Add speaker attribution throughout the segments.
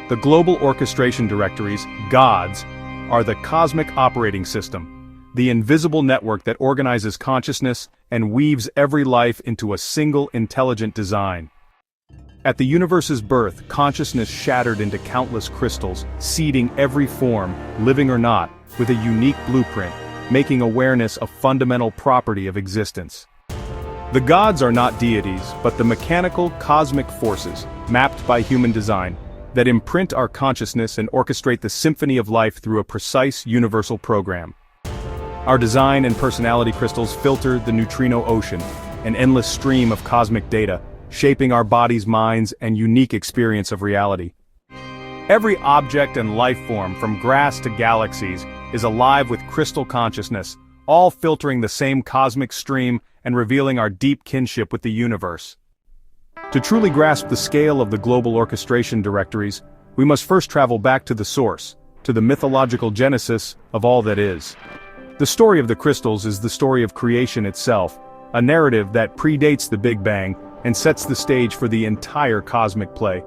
Speaker 1: The global orchestration directories, GODs, are the cosmic operating system, the invisible network that organizes consciousness and weaves every life into a single intelligent design. At the universe's birth, consciousness shattered into countless crystals, seeding every form, living or not, with a unique blueprint, making awareness a fundamental property of existence. The gods are not deities, but the mechanical, cosmic forces, mapped by human design, that imprint our consciousness and orchestrate the symphony of life through a precise universal program. Our design and personality crystals filter the neutrino ocean, an endless stream of cosmic data, shaping our bodies, minds, and unique experience of reality. Every object and life form, from grass to galaxies, is alive with crystal consciousness, all filtering the same cosmic stream and revealing our deep kinship with the universe. To truly grasp the scale of the global orchestration directories, we must first travel back to the source, to the mythological genesis of all that is. The story of the crystals is the story of creation itself, a narrative that predates the Big Bang and sets the stage for the entire cosmic play.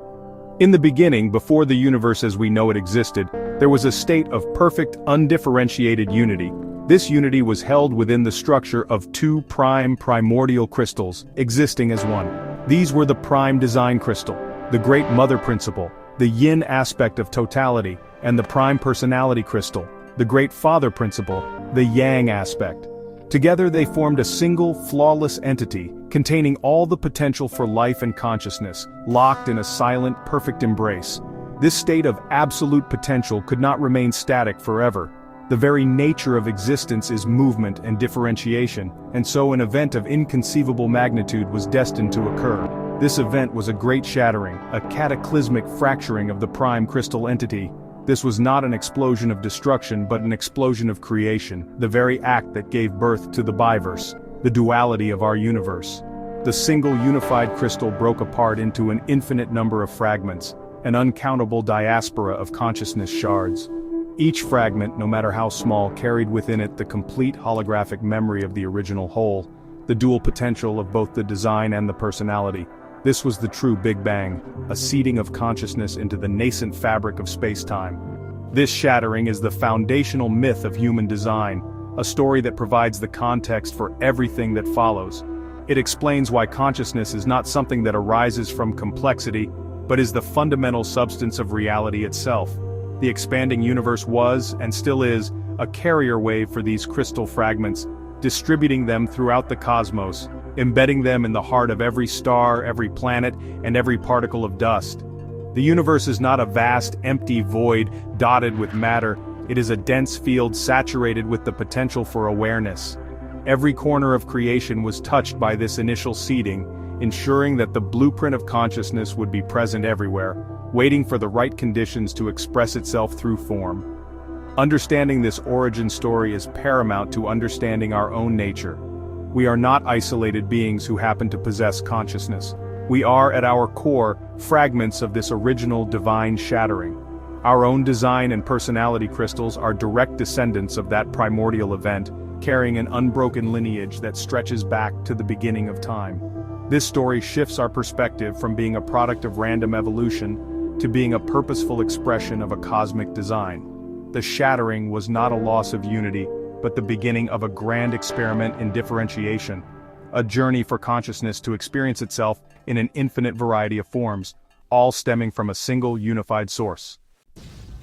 Speaker 1: In the beginning, before the universe as we know it existed, there was a state of perfect, undifferentiated unity. This unity was held within the structure of two primordial crystals, existing as one. These were the prime design crystal, the great mother principle, the yin aspect of totality, and the prime personality crystal, the great father principle, the yang aspect. Together they formed a single, flawless entity, containing all the potential for life and consciousness, locked in a silent, perfect embrace. This state of absolute potential could not remain static forever. The very nature of existence is movement and differentiation, and so an event of inconceivable magnitude was destined to occur. This event was a great shattering, a cataclysmic fracturing of the prime crystal entity. This was not an explosion of destruction but an explosion of creation, the very act that gave birth to the biverse, the duality of our universe. The single unified crystal broke apart into an infinite number of fragments, an uncountable diaspora of consciousness shards. Each fragment, no matter how small, carried within it the complete holographic memory of the original whole, the dual potential of both the design and the personality. This was the true Big Bang, a seeding of consciousness into the nascent fabric of space-time. This shattering is the foundational myth of human design, a story that provides the context for everything that follows. It explains why consciousness is not something that arises from complexity, but is the fundamental substance of reality itself. The expanding universe was, and still is, a carrier wave for these crystal fragments, distributing them throughout the cosmos, embedding them in the heart of every star, every planet, and every particle of dust. The universe is not a vast, empty void dotted with matter, it is a dense field saturated with the potential for awareness. Every corner of creation was touched by this initial seeding, ensuring that the blueprint of consciousness would be present everywhere, waiting for the right conditions to express itself through form. Understanding this origin story is paramount to understanding our own nature. We are not isolated beings who happen to possess consciousness. We are, at our core, fragments of this original divine shattering. Our own design and personality crystals are direct descendants of that primordial event, carrying an unbroken lineage that stretches back to the beginning of time. This story shifts our perspective from being a product of random evolution to being a purposeful expression of a cosmic design. The shattering was not a loss of unity, but the beginning of a grand experiment in differentiation, a journey for consciousness to experience itself in an infinite variety of forms, all stemming from a single unified source.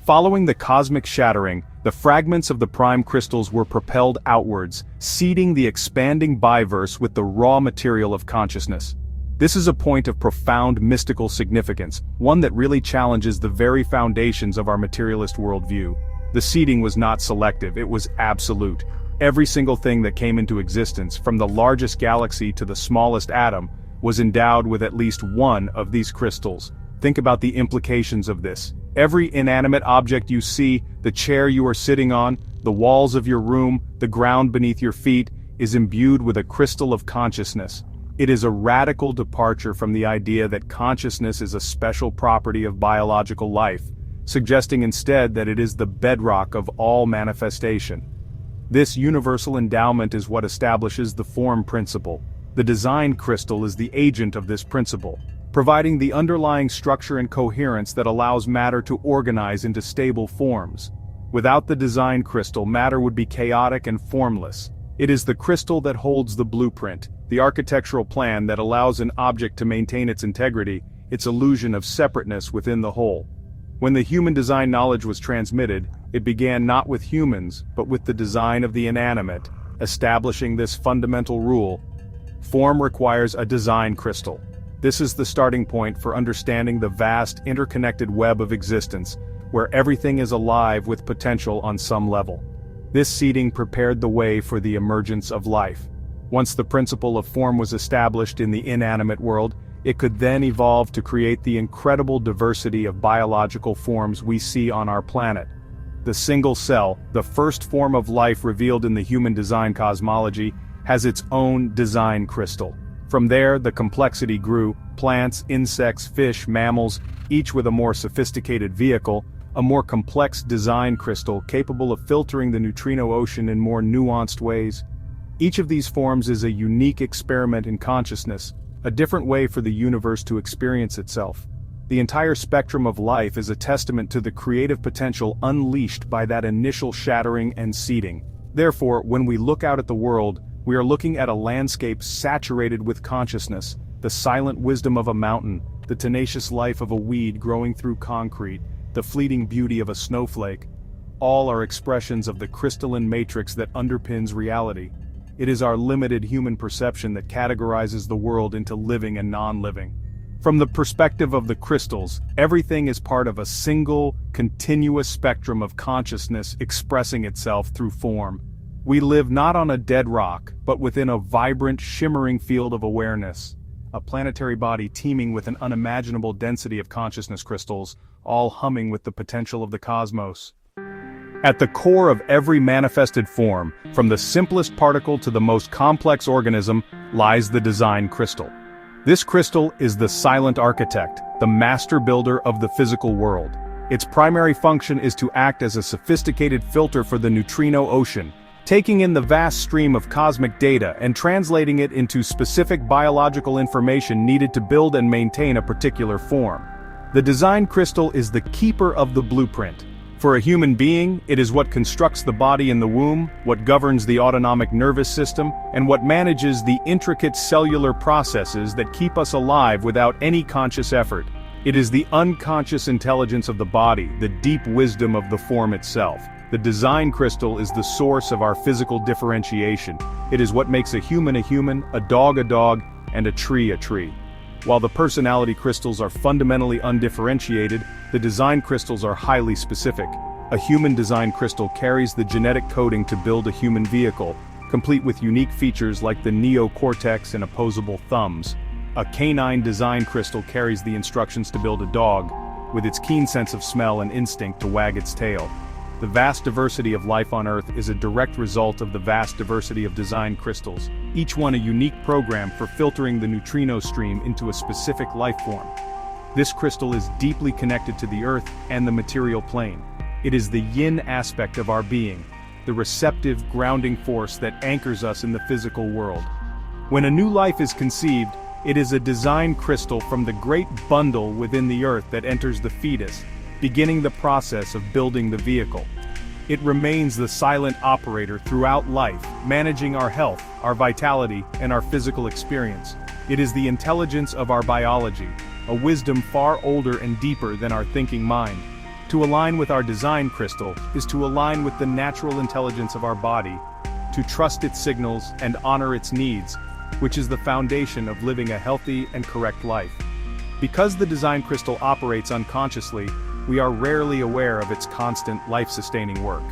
Speaker 1: Following the cosmic shattering, the fragments of the prime crystals were propelled outwards, seeding the expanding biverse with the raw material of consciousness. This is a point of profound mystical significance, one that really challenges the very foundations of our materialist worldview. The seeding was not selective, it was absolute. Every single thing that came into existence, from the largest galaxy to the smallest atom, was endowed with at least one of these crystals. Think about the implications of this. Every inanimate object you see, the chair you are sitting on, the walls of your room, the ground beneath your feet, is imbued with a crystal of consciousness. It is a radical departure from the idea that consciousness is a special property of biological life, suggesting instead that it is the bedrock of all manifestation. This universal endowment is what establishes the form principle. The design crystal is the agent of this principle. providing the underlying structure and coherence that allows matter to organize into stable forms. Without the design crystal, matter would be chaotic and formless. It is the crystal that holds the blueprint, the architectural plan that allows an object to maintain its integrity, its illusion of separateness within the whole. When the human design knowledge was transmitted, it began not with humans, but with the design of the inanimate, establishing this fundamental rule: form requires a design crystal. This is the starting point for understanding the vast interconnected web of existence, where everything is alive with potential on some level. This seeding prepared the way for the emergence of life. Once the principle of form was established in the inanimate world, it could then evolve to create the incredible diversity of biological forms we see on our planet. The single cell, the first form of life revealed in the human design cosmology, has its own design crystal. From there, the complexity grew: plants, insects, fish, mammals, each with a more sophisticated vehicle, a more complex design crystal capable of filtering the neutrino ocean in more nuanced ways. Each of these forms is a unique experiment in consciousness, a different way for the universe to experience itself. The entire spectrum of life is a testament to the creative potential unleashed by that initial shattering and seeding. Therefore, when we look out at the world, we are looking at a landscape saturated with consciousness, the silent wisdom of a mountain, the tenacious life of a weed growing through concrete, the fleeting beauty of a snowflake. All are expressions of the crystalline matrix that underpins reality. It is our limited human perception that categorizes the world into living and non-living. From the perspective of the crystals, everything is part of a single, continuous spectrum of consciousness expressing itself through form. We live not on a dead rock, but within a vibrant, shimmering field of awareness, a planetary body teeming with an unimaginable density of consciousness crystals, all humming with the potential of the cosmos. At the core of every manifested form, from the simplest particle to the most complex organism, lies the design crystal. This crystal is the silent architect, the master builder of the physical world. Its primary function is to act as a sophisticated filter for the neutrino ocean, taking in the vast stream of cosmic data and translating it into specific biological information needed to build and maintain a particular form. The design crystal is the keeper of the blueprint. For a human being, it is what constructs the body in the womb, what governs the autonomic nervous system, and what manages the intricate cellular processes that keep us alive without any conscious effort. It is the unconscious intelligence of the body, the deep wisdom of the form itself. The design crystal is the source of our physical differentiation. It is what makes a human, a dog, and a tree. While the personality crystals are fundamentally undifferentiated, the design crystals are highly specific. A human design crystal carries the genetic coding to build a human vehicle, complete with unique features like the neocortex and opposable thumbs. A canine design crystal carries the instructions to build a dog, with its keen sense of smell and instinct to wag its tail. The vast diversity of life on Earth is a direct result of the vast diversity of design crystals, each one a unique program for filtering the neutrino stream into a specific life form. This crystal is deeply connected to the Earth and the material plane. It is the yin aspect of our being, the receptive, grounding force that anchors us in the physical world. When a new life is conceived, it is a design crystal from the great bundle within the Earth that enters the fetus, beginning the process of building the vehicle. It remains the silent operator throughout life, managing our health, our vitality, and our physical experience. It is the intelligence of our biology, a wisdom far older and deeper than our thinking mind. To align with our design crystal is to align with the natural intelligence of our body, to trust its signals and honor its needs, which is the foundation of living a healthy and correct life. Because the design crystal operates unconsciously, we are rarely aware of its constant life-sustaining work.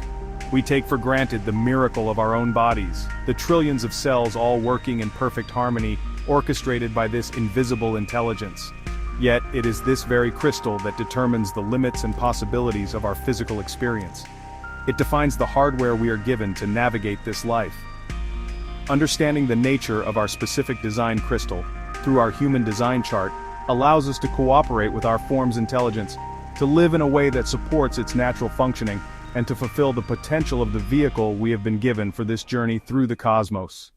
Speaker 1: We take for granted the miracle of our own bodies, the trillions of cells all working in perfect harmony, orchestrated by this invisible intelligence. Yet, it is this very crystal that determines the limits and possibilities of our physical experience. It defines the hardware we are given to navigate this life. Understanding the nature of our specific design crystal, through our human design chart, allows us to cooperate with our form's intelligence, to live in a way that supports its natural functioning, and to fulfill the potential of the vehicle we have been given for this journey through the cosmos.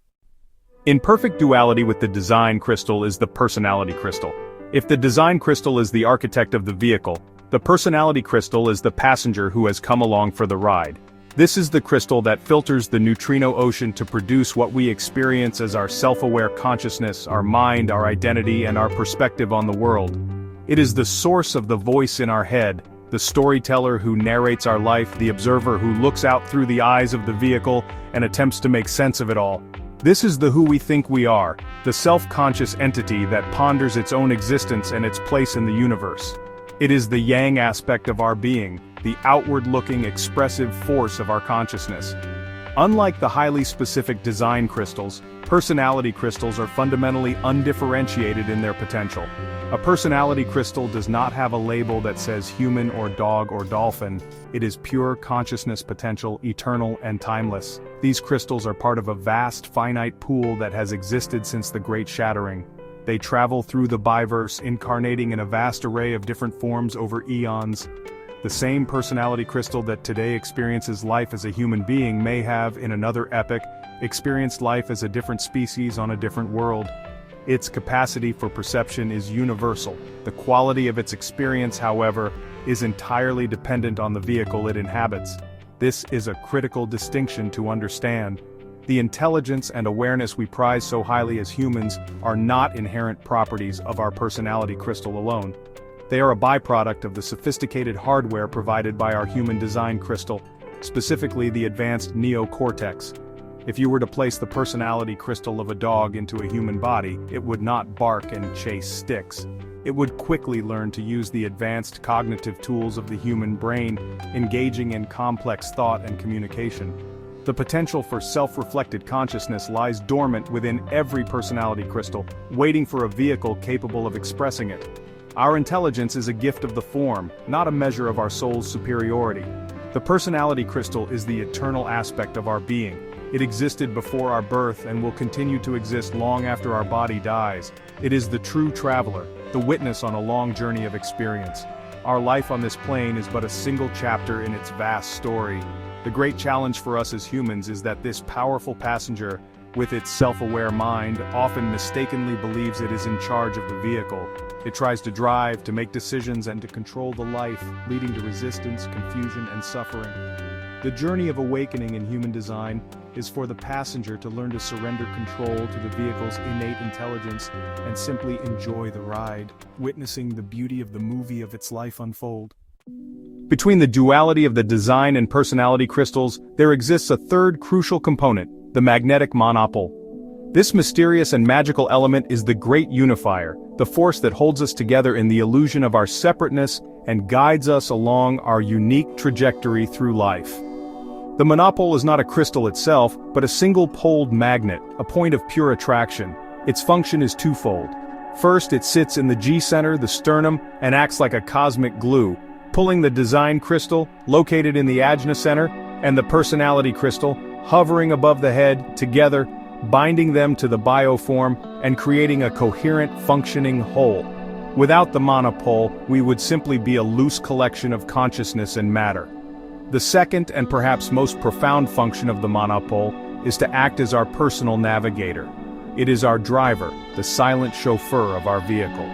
Speaker 1: In perfect duality with the design crystal is the personality crystal. If the design crystal is the architect of the vehicle, the personality crystal is the passenger who has come along for the ride. This is the crystal that filters the neutrino ocean to produce what we experience as our self-aware consciousness, our mind, our identity, and our perspective on the world. It is the source of the voice in our head, the storyteller who narrates our life, the observer who looks out through the eyes of the vehicle and attempts to make sense of it all. This is the who we think we are, the self-conscious entity that ponders its own existence and its place in the universe. It is the yang aspect of our being, the outward-looking expressive force of our consciousness. Unlike the highly specific design crystals, personality crystals are fundamentally undifferentiated in their potential. A personality crystal does not have a label that says human or dog or dolphin. It is pure consciousness potential, eternal and timeless. These crystals are part of a vast, finite pool that has existed since the Great Shattering. They travel through the biverse, incarnating in a vast array of different forms over eons. The same personality crystal that today experiences life as a human being may have, in another epoch, experienced life as a different species on a different world. Its capacity for perception is universal. The quality of its experience, however, is entirely dependent on the vehicle it inhabits. This is a critical distinction to understand. The intelligence and awareness we prize so highly as humans are not inherent properties of our personality crystal alone. They are a byproduct of the sophisticated hardware provided by our human design crystal, specifically the advanced neocortex. If you were to place the personality crystal of a dog into a human body, it would not bark and chase sticks. It would quickly learn to use the advanced cognitive tools of the human brain, engaging in complex thought and communication. The potential for self-reflected consciousness lies dormant within every personality crystal, waiting for a vehicle capable of expressing it. Our intelligence is a gift of the form, not a measure of our soul's superiority. The personality crystal is the eternal aspect of our being. It existed before our birth and will continue to exist long after our body dies. It is the true traveler, the witness on a long journey of experience. Our life on this plane is but a single chapter in its vast story. The great challenge for us as humans is that this powerful passenger, with its self-aware mind, often mistakenly believes it is in charge of the vehicle. It tries to drive, to make decisions, and to control the life, leading to resistance, confusion, and suffering. The journey of awakening in human design is for the passenger to learn to surrender control to the vehicle's innate intelligence and simply enjoy the ride, witnessing the beauty of the movie of its life unfold. Between the duality of the design and personality crystals, there exists a third crucial component, the magnetic monopole. This mysterious and magical element is the great unifier, the force that holds us together in the illusion of our separateness and guides us along our unique trajectory through life. The monopole is not a crystal itself, but a single-poled magnet, a point of pure attraction. Its function is twofold. First, it sits in the G-center, the sternum, and acts like a cosmic glue, pulling the design crystal, located in the ajna center, and the personality crystal, hovering above the head, together, binding them to the bioform, and creating a coherent, functioning whole. Without the monopole, we would simply be a loose collection of consciousness and matter. The second and perhaps most profound function of the monopole is to act as our personal navigator. It is our driver, the silent chauffeur of our vehicle.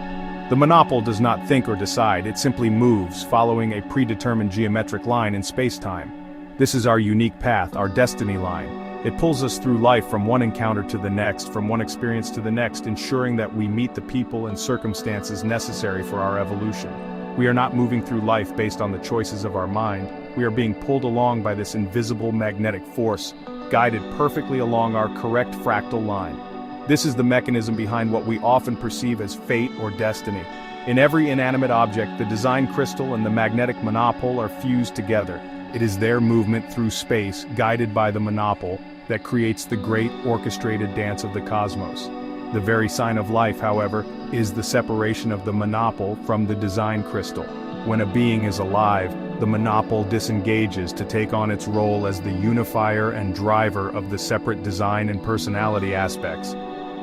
Speaker 1: The monopole does not think or decide, it simply moves, following a predetermined geometric line in space-time. This is our unique path, our destiny line. It pulls us through life from one encounter to the next, from one experience to the next, ensuring that we meet the people and circumstances necessary for our evolution. We are not moving through life based on the choices of our mind. We are being pulled along by this invisible magnetic force, guided perfectly along our correct fractal line. This is the mechanism behind what we often perceive as fate or destiny. In every inanimate object, the design crystal and the magnetic monopole are fused together. It is their movement through space, guided by the monopole, that creates the great orchestrated dance of the cosmos. The very sign of life, however, is the separation of the monopole from the design crystal. When a being is alive, the monopole disengages to take on its role as the unifier and driver of the separate design and personality aspects.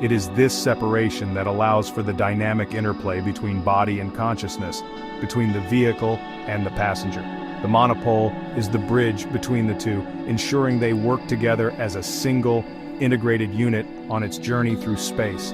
Speaker 1: It is this separation that allows for the dynamic interplay between body and consciousness, between the vehicle and the passenger. The monopole is the bridge between the two, ensuring they work together as a single, integrated unit on its journey through space.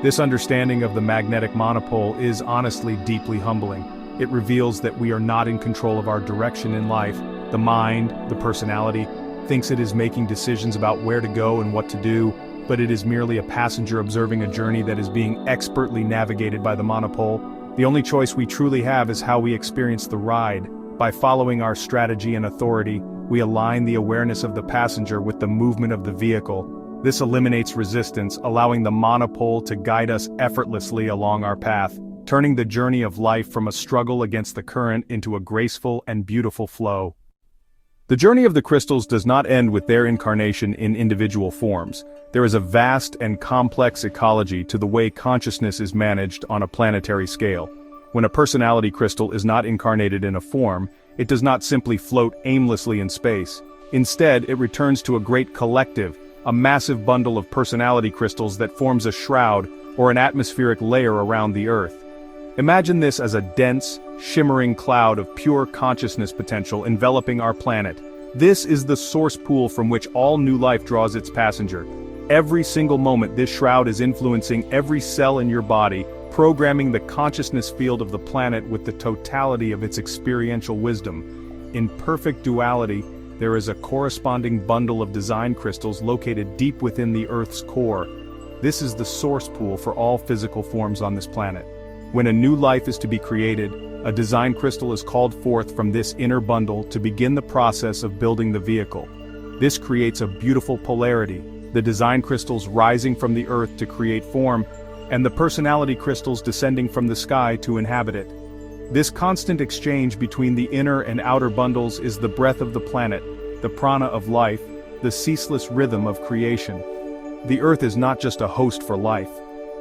Speaker 1: This understanding of the magnetic monopole is honestly deeply humbling. It reveals that we are not in control of our direction in life. The mind, the personality, thinks it is making decisions about where to go and what to do, but it is merely a passenger observing a journey that is being expertly navigated by the monopole. The only choice we truly have is how we experience the ride. By following our strategy and authority, we align the awareness of the passenger with the movement of the vehicle. This eliminates resistance, allowing the monopole to guide us effortlessly along our path, turning the journey of life from a struggle against the current into a graceful and beautiful flow. The journey of the crystals does not end with their incarnation in individual forms. There is a vast and complex ecology to the way consciousness is managed on a planetary scale. When a personality crystal is not incarnated in a form, it does not simply float aimlessly in space. Instead, it returns to a great collective, a massive bundle of personality crystals that forms a shroud or an atmospheric layer around the Earth. Imagine this as a dense, shimmering cloud of pure consciousness potential enveloping our planet. This is the source pool from which all new life draws its passenger. Every single moment this shroud is influencing every cell in your body, programming the consciousness field of the planet with the totality of its experiential wisdom. In perfect duality, there is a corresponding bundle of design crystals located deep within the Earth's core. This is the source pool for all physical forms on this planet. When a new life is to be created, a design crystal is called forth from this inner bundle to begin the process of building the vehicle. This creates a beautiful polarity, the design crystals rising from the Earth to create form, and the personality crystals descending from the sky to inhabit it. This constant exchange between the inner and outer bundles is the breath of the planet, the prana of life, the ceaseless rhythm of creation. The Earth is not just a host for life.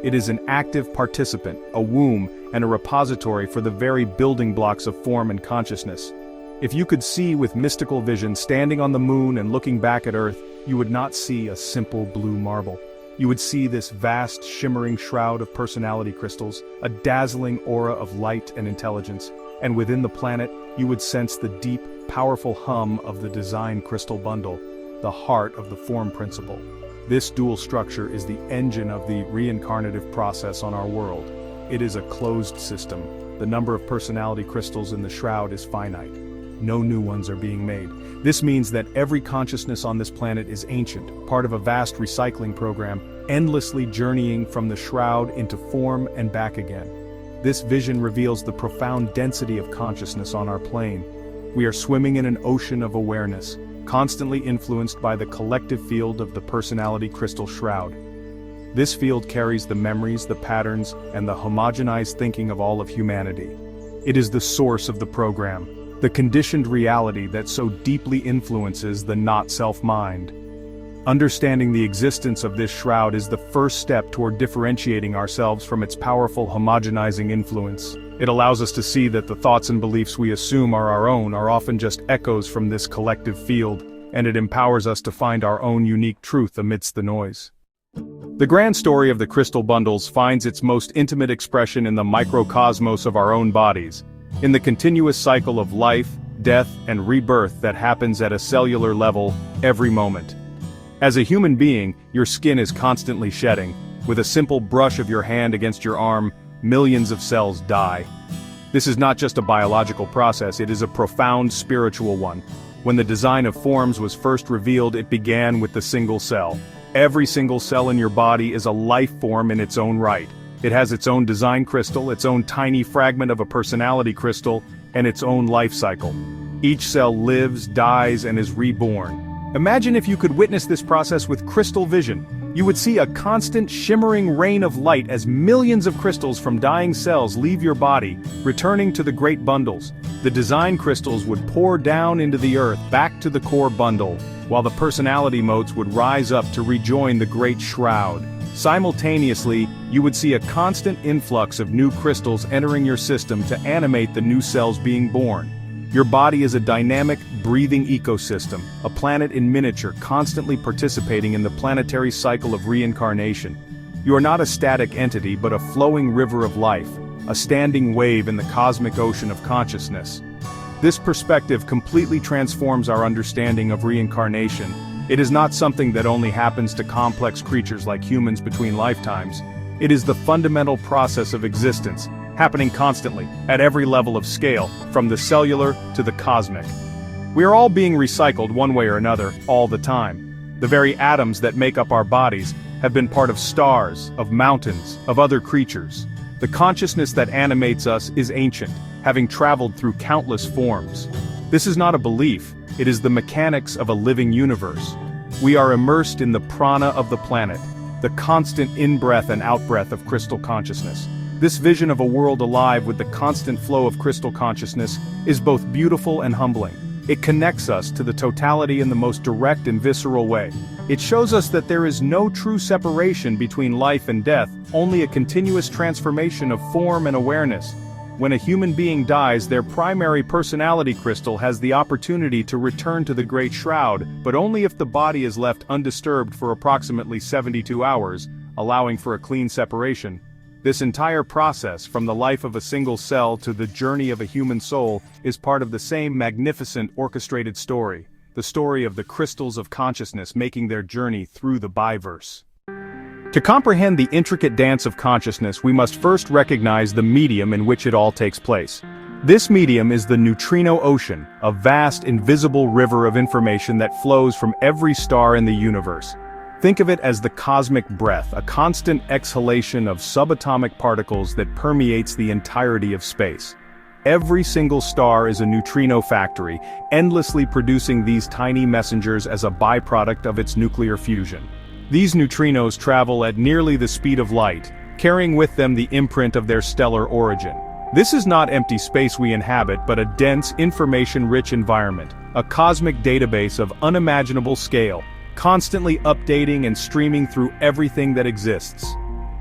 Speaker 1: It is an active participant, a womb, and a repository for the very building blocks of form and consciousness. If you could see with mystical vision standing on the moon and looking back at Earth, you would not see a simple blue marble. You would see this vast, shimmering shroud of personality crystals, a dazzling aura of light and intelligence, and within the planet, you would sense the deep, powerful hum of the design crystal bundle, the heart of the form principle. This dual structure is the engine of the reincarnative process on our world. It is a closed system. The number of personality crystals in the shroud is finite. No new ones are being made. This means that every consciousness on this planet is ancient, part of a vast recycling program, endlessly journeying from the shroud into form and back again. This vision reveals the profound density of consciousness on our plane. We are swimming in an ocean of awareness, constantly influenced by the collective field of the personality crystal shroud. This field carries the memories, the patterns, and the homogenized thinking of all of humanity. It is the source of the program, the conditioned reality that so deeply influences the not-self mind. Understanding the existence of this shroud is the first step toward differentiating ourselves from its powerful homogenizing influence. It allows us to see that the thoughts and beliefs we assume are our own are often just echoes from this collective field, and it empowers us to find our own unique truth amidst the noise. The grand story of the crystal bundles finds its most intimate expression in the microcosmos of our own bodies, in the continuous cycle of life, death, and rebirth that happens at a cellular level every moment. As a human being, your skin is constantly shedding. With a simple brush of your hand against your arm, millions of cells die. This is not just a biological process, it is a profound spiritual one. When the design of forms was first revealed, it began with the single cell. Every single cell in your body is a life form in its own right. It has its own design crystal, its own tiny fragment of a personality crystal, and its own life cycle. Each cell lives, dies, and is reborn. Imagine if you could witness this process with crystal vision. You would see a constant shimmering rain of light as millions of crystals from dying cells leave your body, returning to the great bundles. The design crystals would pour down into the earth, back to the core bundle, while the personality motes would rise up to rejoin the great shroud. Simultaneously, you would see a constant influx of new crystals entering your system to animate the new cells being born. Your body is a dynamic, breathing ecosystem, a planet in miniature constantly participating in the planetary cycle of reincarnation. You are not a static entity but a flowing river of life, a standing wave in the cosmic ocean of consciousness. This perspective completely transforms our understanding of reincarnation. It is not something that only happens to complex creatures like humans between lifetimes. It is the fundamental process of existence, happening constantly, at every level of scale, from the cellular to the cosmic. We are all being recycled one way or another, all the time. The very atoms that make up our bodies have been part of stars, of mountains, of other creatures. The consciousness that animates us is ancient, having traveled through countless forms. This is not a belief, it is the mechanics of a living universe. We are immersed in the prana of the planet, the constant in-breath and out-breath of crystal consciousness. This vision of a world alive with the constant flow of crystal consciousness is both beautiful and humbling. It connects us to the totality in the most direct and visceral way. It shows us that there is no true separation between life and death, only a continuous transformation of form and awareness. When a human being dies, their primary personality crystal has the opportunity to return to the Great Shroud, but only if the body is left undisturbed for approximately 72 hours, allowing for a clean separation. This entire process, from the life of a single cell to the journey of a human soul, is part of the same magnificent orchestrated story, the story of the crystals of consciousness making their journey through the biverse. To comprehend the intricate dance of consciousness, we must first recognize the medium in which it all takes place. This medium is the neutrino ocean, a vast, invisible river of information that flows from every star in the universe. Think of it as the cosmic breath, a constant exhalation of subatomic particles that permeates the entirety of space. Every single star is a neutrino factory, endlessly producing these tiny messengers as a byproduct of its nuclear fusion. These neutrinos travel at nearly the speed of light, carrying with them the imprint of their stellar origin. This is not empty space we inhabit, but a dense, information-rich environment, a cosmic database of unimaginable scale, constantly updating and streaming through everything that exists.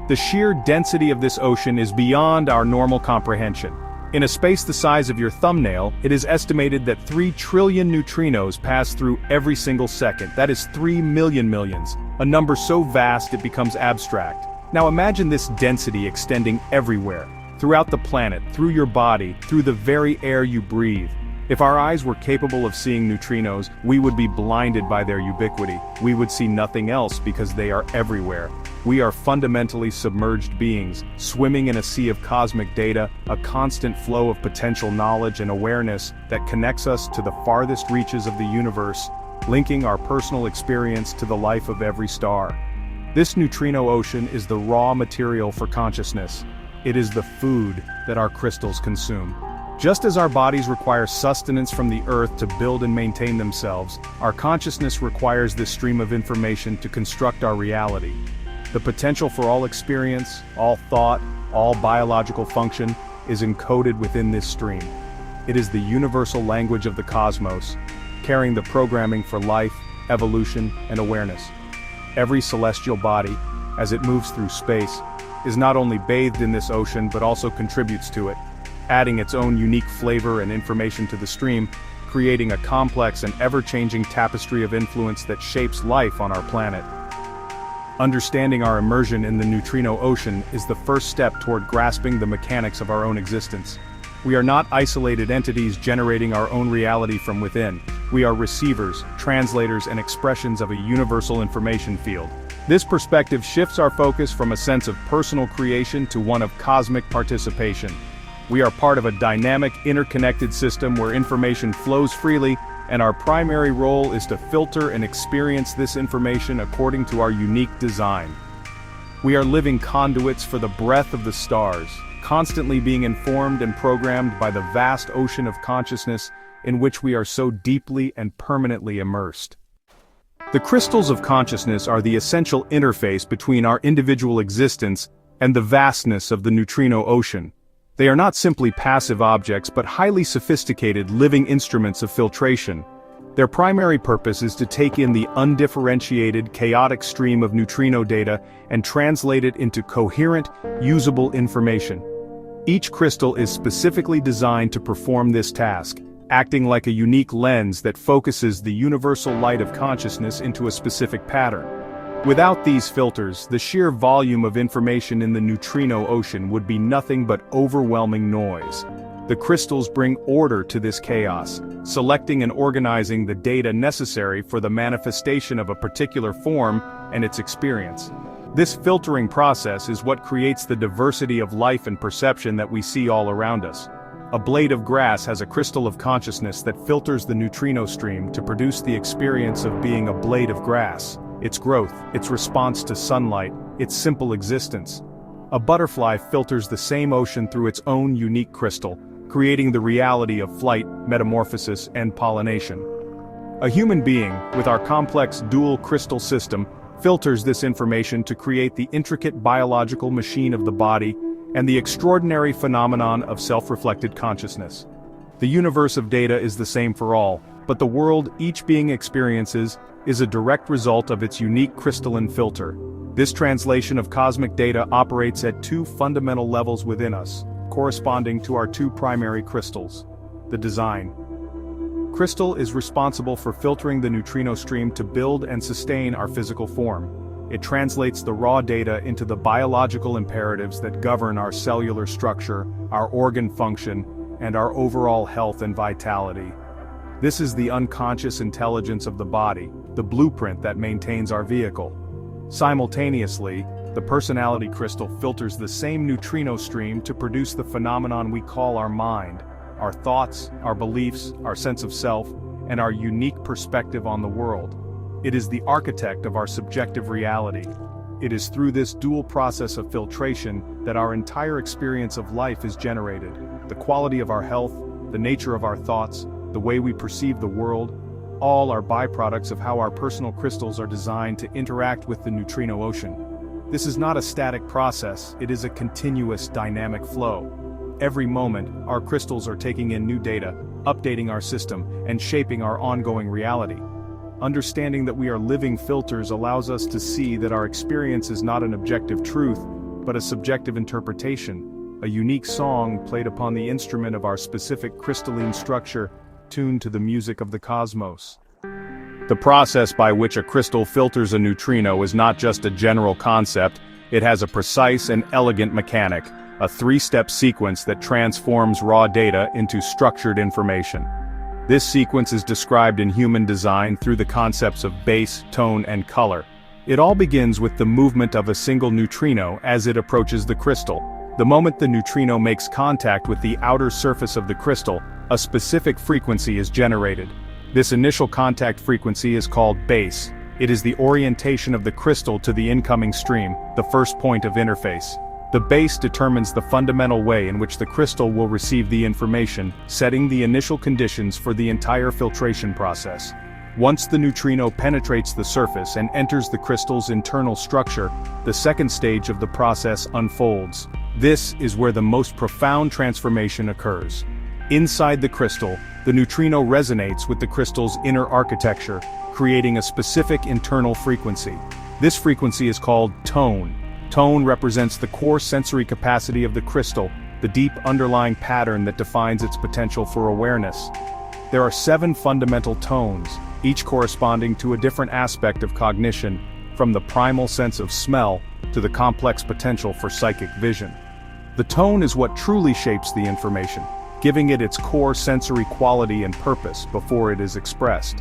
Speaker 1: The sheer density of this ocean is beyond our normal comprehension. In a space the size of your thumbnail, it is estimated that 3 trillion neutrinos pass through every single second. That is 3 million millions, a number so vast it becomes abstract. Now imagine this density extending everywhere, throughout the planet, through your body, through the very air you breathe. If our eyes were capable of seeing neutrinos, we would be blinded by their ubiquity. We would see nothing else because they are everywhere. We are fundamentally submerged beings, swimming in a sea of cosmic data, a constant flow of potential knowledge and awareness that connects us to the farthest reaches of the universe, linking our personal experience to the life of every star. This neutrino ocean is the raw material for consciousness. It is the food that our crystals consume. Just as our bodies require sustenance from the earth to build and maintain themselves, our consciousness requires this stream of information to construct our reality. The potential for all experience, all thought, all biological function is encoded within this stream. It is the universal language of the cosmos, carrying the programming for life, evolution, and awareness. Every celestial body, as it moves through space, is not only bathed in this ocean but also contributes to it, adding its own unique flavor and information to the stream, creating a complex and ever-changing tapestry of influence that shapes life on our planet. Understanding our immersion in the neutrino ocean is the first step toward grasping the mechanics of our own existence. We are not isolated entities generating our own reality from within. We are receivers, translators, and expressions of a universal information field. This perspective shifts our focus from a sense of personal creation to one of cosmic participation. We are part of a dynamic, interconnected system where information flows freely, and our primary role is to filter and experience this information according to our unique design. We are living conduits for the breath of the stars, constantly being informed and programmed by the vast ocean of consciousness in which we are so deeply and permanently immersed. The crystals of consciousness are the essential interface between our individual existence and the vastness of the neutrino ocean. They are not simply passive objects but highly sophisticated living instruments of filtration. Their primary purpose is to take in the undifferentiated, chaotic stream of neutrino data and translate it into coherent, usable information. Each crystal is specifically designed to perform this task, acting like a unique lens that focuses the universal light of consciousness into a specific pattern. Without these filters, the sheer volume of information in the neutrino ocean would be nothing but overwhelming noise. The crystals bring order to this chaos, selecting and organizing the data necessary for the manifestation of a particular form and its experience. This filtering process is what creates the diversity of life and perception that we see all around us. A blade of grass has a crystal of consciousness that filters the neutrino stream to produce the experience of being a blade of grass, its growth, its response to sunlight, its simple existence. A butterfly filters the same ocean through its own unique crystal, creating the reality of flight, metamorphosis, and pollination. A human being, with our complex dual crystal system, filters this information to create the intricate biological machine of the body and the extraordinary phenomenon of self-reflected consciousness. The universe of data is the same for all, but the world each being experiences is a direct result of its unique crystalline filter. This translation of cosmic data operates at two fundamental levels within us, corresponding to our two primary crystals. The design. Crystal is responsible for filtering the neutrino stream to build and sustain our physical form. It translates the raw data into the biological imperatives that govern our cellular structure, our organ function, and our overall health and vitality. This is the unconscious intelligence of the body, the blueprint that maintains our vehicle. Simultaneously, the personality crystal filters the same neutrino stream to produce the phenomenon we call our mind. Our thoughts, our beliefs, our sense of self, and our unique perspective on the world. It is the architect of our subjective reality. It is through this dual process of filtration that our entire experience of life is generated. The quality of our health, the nature of our thoughts, the way we perceive the world, all are byproducts of how our personal crystals are designed to interact with the neutrino ocean. This is not a static process, it is a continuous dynamic flow. Every moment, our crystals are taking in new data, updating our system, and shaping our ongoing reality. Understanding that we are living filters allows us to see that our experience is not an objective truth, but a subjective interpretation, a unique song played upon the instrument of our specific crystalline structure, tuned to the music of the cosmos. The process by which a crystal filters a neutrino is not just a general concept, it has a precise and elegant mechanic. A three-step sequence that transforms raw data into structured information. This sequence is described in human design through the concepts of base, tone, and color. It all begins with the movement of a single neutrino as it approaches the crystal. The moment the neutrino makes contact with the outer surface of the crystal, a specific frequency is generated. This initial contact frequency is called base. It is the orientation of the crystal to the incoming stream, the first point of interface. The base determines the fundamental way in which the crystal will receive the information, setting the initial conditions for the entire filtration process. Once the neutrino penetrates the surface and enters the crystal's internal structure, the second stage of the process unfolds. This is where the most profound transformation occurs. Inside the crystal, the neutrino resonates with the crystal's inner architecture, creating a specific internal frequency. This frequency is called tone. Tone represents the core sensory capacity of the crystal, the deep underlying pattern that defines its potential for awareness. There are 7 fundamental tones, each corresponding to a different aspect of cognition, from the primal sense of smell to the complex potential for psychic vision. The tone is what truly shapes the information, giving it its core sensory quality and purpose before it is expressed.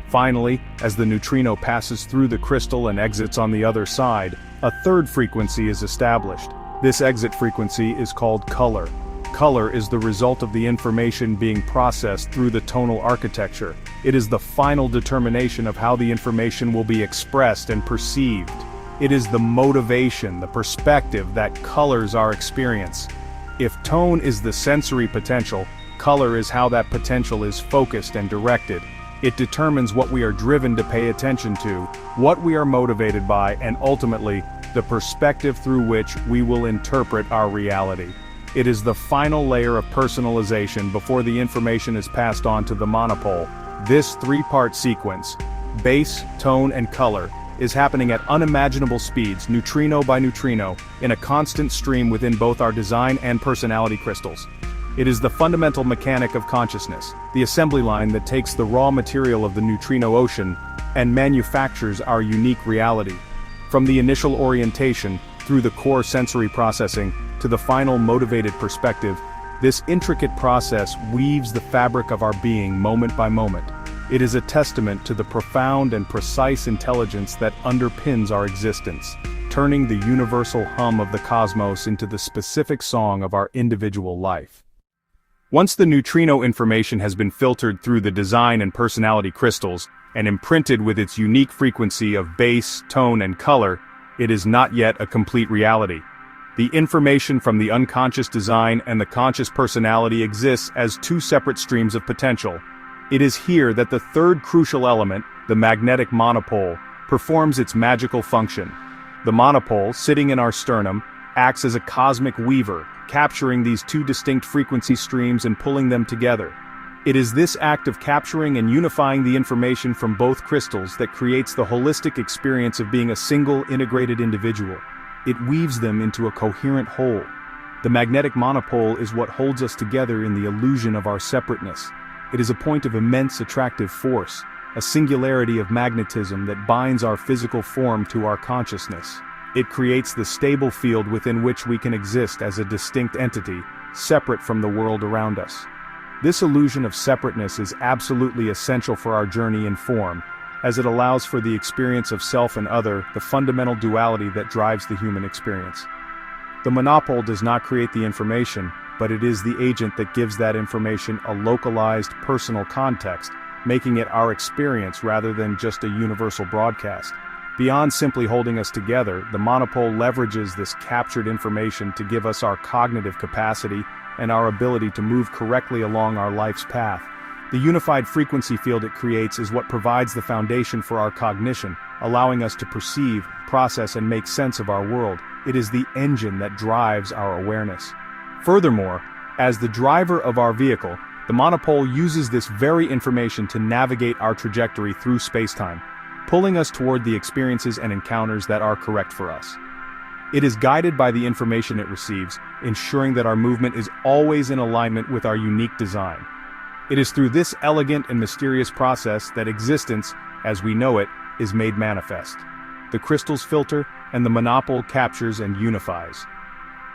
Speaker 1: Finally, as the neutrino passes through the crystal and exits on the other side, a third frequency is established. This exit frequency is called color. Color is the result of the information being processed through the tonal architecture. It is the final determination of how the information will be expressed and perceived. It is the motivation, the perspective that colors our experience. If tone is the sensory potential, color is how that potential is focused and directed. It determines what we are driven to pay attention to, what we are motivated by, and ultimately, the perspective through which we will interpret our reality. It is the final layer of personalization before the information is passed on to the monopole. This 3-part sequence, base, tone, and color, is happening at unimaginable speeds, neutrino by neutrino, in a constant stream within both our design and personality crystals. It is the fundamental mechanic of consciousness, the assembly line that takes the raw material of the neutrino ocean and manufactures our unique reality. From the initial orientation, through the core sensory processing, to the final motivated perspective, this intricate process weaves the fabric of our being moment by moment. It is a testament to the profound and precise intelligence that underpins our existence, turning the universal hum of the cosmos into the specific song of our individual life. Once the neutrino information has been filtered through the design and personality crystals, and imprinted with its unique frequency of bass, tone, and color, it is not yet a complete reality. The information from the unconscious design and the conscious personality exists as two separate streams of potential. It is here that the third crucial element, the magnetic monopole, performs its magical function. The monopole, sitting in our sternum, acts as a cosmic weaver, capturing these two distinct frequency streams and pulling them together. It is this act of capturing and unifying the information from both crystals that creates the holistic experience of being a single, integrated individual. It weaves them into a coherent whole. The magnetic monopole is what holds us together in the illusion of our separateness. It is a point of immense attractive force, a singularity of magnetism that binds our physical form to our consciousness. It creates the stable field within which we can exist as a distinct entity, separate from the world around us. This illusion of separateness is absolutely essential for our journey in form, as it allows for the experience of self and other, the fundamental duality that drives the human experience. The monopole does not create the information, but it is the agent that gives that information a localized, personal context, making it our experience rather than just a universal broadcast. Beyond simply holding us together, the monopole leverages this captured information to give us our cognitive capacity and our ability to move correctly along our life's path. The unified frequency field it creates is what provides the foundation for our cognition, allowing us to perceive, process, and make sense of our world. It is the engine that drives our awareness. Furthermore, as the driver of our vehicle, the monopole uses this very information to navigate our trajectory through space-time, pulling us toward the experiences and encounters that are correct for us. It is guided by the information it receives, ensuring that our movement is always in alignment with our unique design. It is through this elegant and mysterious process that existence, as we know it, is made manifest. The crystals filter, and the monopole captures and unifies.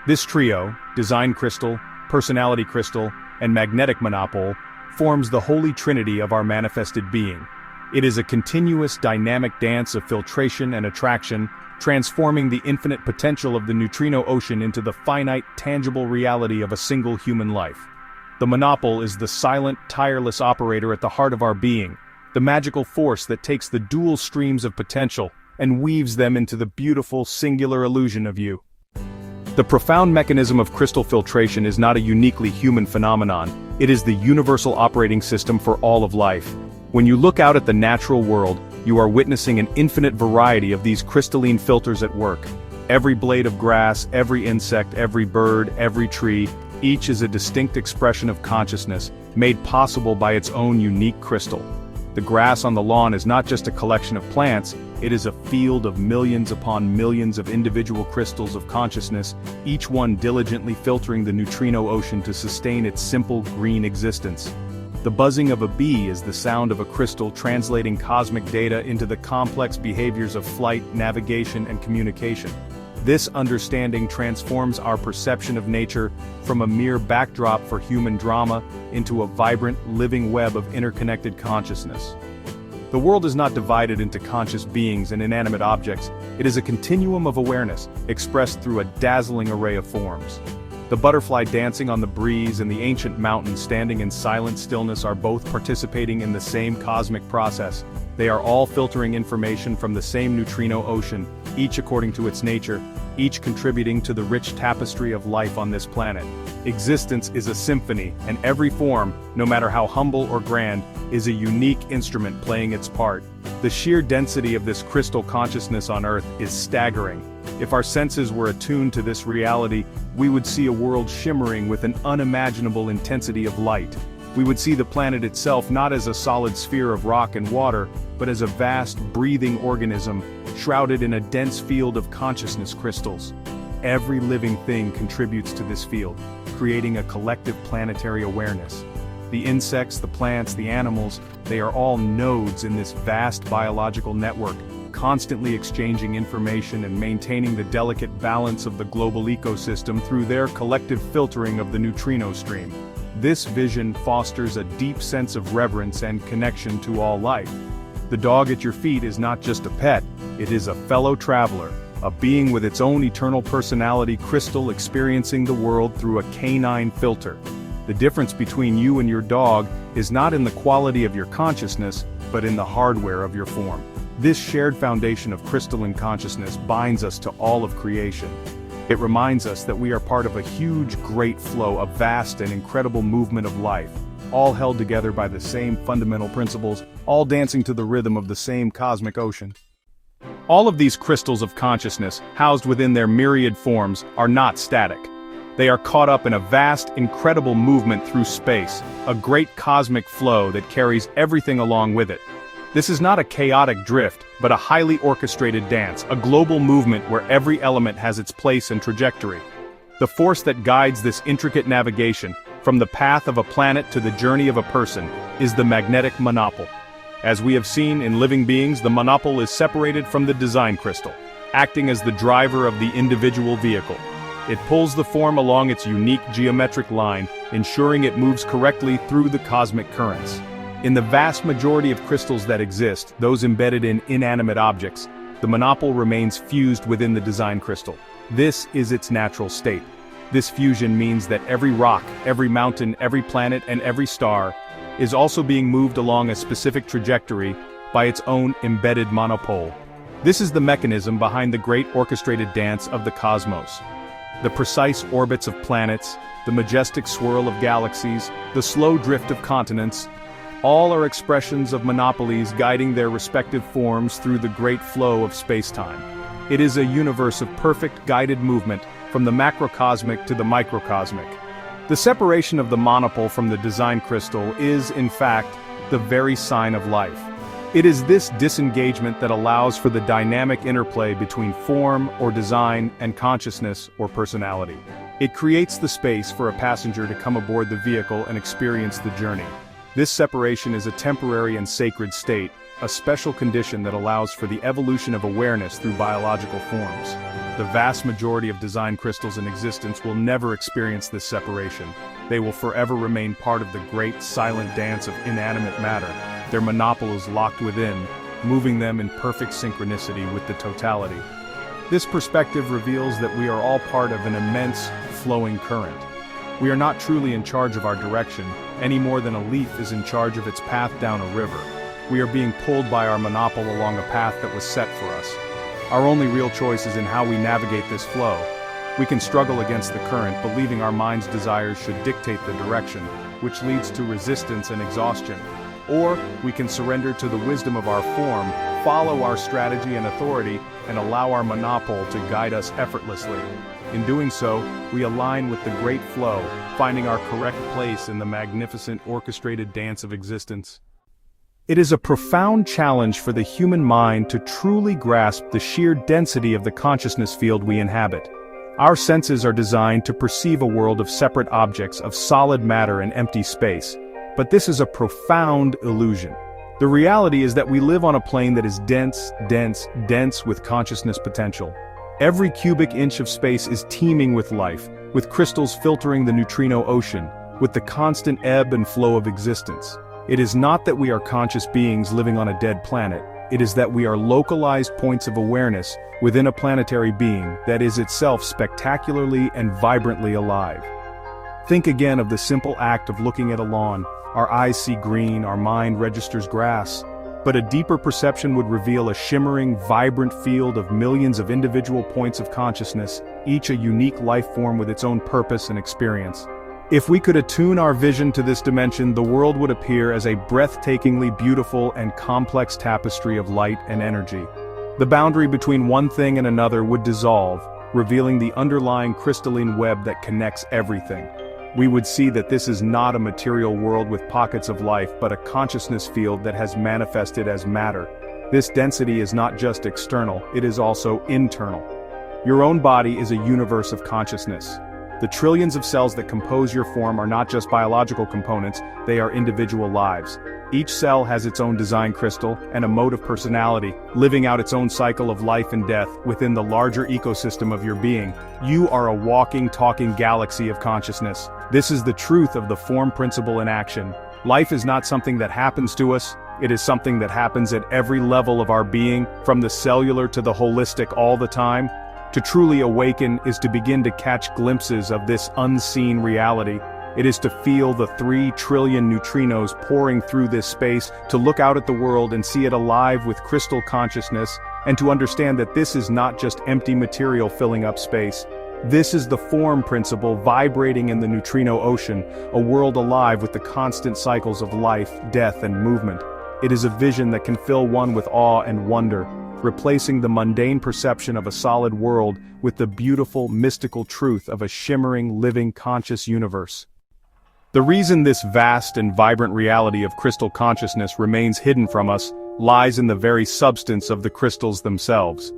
Speaker 1: This trio, design crystal, personality crystal, and magnetic monopole, forms the holy trinity of our manifested being. It is a continuous dynamic dance of filtration and attraction, transforming the infinite potential of the neutrino ocean into the finite, tangible reality of a single human life. The monopole is the silent, tireless operator at the heart of our being, the magical force that takes the dual streams of potential and weaves them into the beautiful, singular illusion of you. The profound mechanism of crystal filtration is not a uniquely human phenomenon, it is the universal operating system for all of life. When you look out at the natural world, you are witnessing an infinite variety of these crystalline filters at work. Every blade of grass, every insect, every bird, every tree, each is a distinct expression of consciousness, made possible by its own unique crystal. The grass on the lawn is not just a collection of plants, it is a field of millions upon millions of individual crystals of consciousness, each one diligently filtering the neutrino ocean to sustain its simple green existence. The buzzing of a bee is the sound of a crystal translating cosmic data into the complex behaviors of flight, navigation, and communication. This understanding transforms our perception of nature from a mere backdrop for human drama into a vibrant, living web of interconnected consciousness. The world is not divided into conscious beings and inanimate objects, it is a continuum of awareness, expressed through a dazzling array of forms. The butterfly dancing on the breeze and the ancient mountain standing in silent stillness are both participating in the same cosmic process. They are all filtering information from the same neutrino ocean, each according to its nature, each contributing to the rich tapestry of life on this planet. Existence is a symphony, and every form, no matter how humble or grand, is a unique instrument playing its part. The sheer density of this crystal consciousness on Earth is staggering. If our senses were attuned to this reality, we would see a world shimmering with an unimaginable intensity of light. We would see the planet itself not as a solid sphere of rock and water, but as a vast, breathing organism, shrouded in a dense field of consciousness crystals. Every living thing contributes to this field, creating a collective planetary awareness. The insects, the plants, the animals, they are all nodes in this vast biological network, constantly exchanging information and maintaining the delicate balance of the global ecosystem through their collective filtering of the neutrino stream. This vision fosters a deep sense of reverence and connection to all life. The dog at your feet is not just a pet, it is a fellow traveler, a being with its own eternal personality crystal experiencing the world through a canine filter. The difference between you and your dog is not in the quality of your consciousness, but in the hardware of your form. This shared foundation of crystalline consciousness binds us to all of creation. It reminds us that we are part of a huge, great flow, a vast and incredible movement of life, all held together by the same fundamental principles, all dancing to the rhythm of the same cosmic ocean. All of these crystals of consciousness, housed within their myriad forms, are not static. They are caught up in a vast, incredible movement through space, a great cosmic flow that carries everything along with it. This is not a chaotic drift, but a highly orchestrated dance, a global movement where every element has its place and trajectory. The force that guides this intricate navigation, from the path of a planet to the journey of a person, is the magnetic monopole. As we have seen in living beings, the monopole is separated from the design crystal, acting as the driver of the individual vehicle. It pulls the form along its unique geometric line, ensuring it moves correctly through the cosmic currents. In the vast majority of crystals that exist, those embedded in inanimate objects, the monopole remains fused within the design crystal. This is its natural state. This fusion means that every rock, every mountain, every planet, and every star is also being moved along a specific trajectory by its own embedded monopole. This is the mechanism behind the great orchestrated dance of the cosmos. The precise orbits of planets, the majestic swirl of galaxies, the slow drift of continents, all are expressions of monopolies guiding their respective forms through the great flow of space-time. It is a universe of perfect guided movement, from the macrocosmic to the microcosmic. The separation of the monopole from the design crystal is, in fact, the very sign of life. It is this disengagement that allows for the dynamic interplay between form or design and consciousness or personality. It creates the space for a passenger to come aboard the vehicle and experience the journey. This separation is a temporary and sacred state, a special condition that allows for the evolution of awareness through biological forms. The vast majority of design crystals in existence will never experience this separation. They will forever remain part of the great, silent dance of inanimate matter. Their monopole is locked within, moving them in perfect synchronicity with the totality. This perspective reveals that we are all part of an immense, flowing current. We are not truly in charge of our direction, any more than a leaf is in charge of its path down a river. We are being pulled by our monopole along a path that was set for us. Our only real choice is in how we navigate this flow. We can struggle against the current, believing our mind's desires should dictate the direction, which leads to resistance and exhaustion. Or, we can surrender to the wisdom of our form, follow our strategy and authority, and allow our monopole to guide us effortlessly. In doing so, we align with the great flow, finding our correct place in the magnificent orchestrated dance of existence. It is a profound challenge for the human mind to truly grasp the sheer density of the consciousness field we inhabit. Our senses are designed to perceive a world of separate objects, of solid matter and empty space. But this is a profound illusion. The reality is that we live on a plane that is dense, dense, dense with consciousness potential. Every cubic inch of space is teeming with life, with crystals filtering the neutrino ocean, with the constant ebb and flow of existence. It is not that we are conscious beings living on a dead planet, it is that we are localized points of awareness within a planetary being that is itself spectacularly and vibrantly alive. Think again of the simple act of looking at a lawn. Our eyes see green, our mind registers grass. But a deeper perception would reveal a shimmering, vibrant field of millions of individual points of consciousness, each a unique life form with its own purpose and experience. If we could attune our vision to this dimension, the world would appear as a breathtakingly beautiful and complex tapestry of light and energy. The boundary between one thing and another would dissolve, revealing the underlying crystalline web that connects everything. We would see that this is not a material world with pockets of life, but a consciousness field that has manifested as matter. This density is not just external, it is also internal. Your own body is a universe of consciousness. The trillions of cells that compose your form are not just biological components, they are individual lives. Each cell has its own design crystal and a mode of personality, living out its own cycle of life and death within the larger ecosystem of your being. You are a walking, talking galaxy of consciousness. This is the truth of the form principle in action. Life is not something that happens to us, It is something that happens at every level of our being, from the cellular to the holistic all the time. To truly awaken is to begin to catch glimpses of this unseen reality. It is to feel the 3 trillion neutrinos pouring through this space, to look out at the world and see it alive with crystal consciousness, and to understand that this is not just empty material filling up space. This is the form principle vibrating in the neutrino ocean, a world alive with the constant cycles of life, death, and movement. It is a vision that can fill one with awe and wonder, replacing the mundane perception of a solid world with the beautiful, mystical truth of a shimmering, living, conscious universe. The reason this vast and vibrant reality of crystal consciousness remains hidden from us lies in the very substance of the crystals themselves.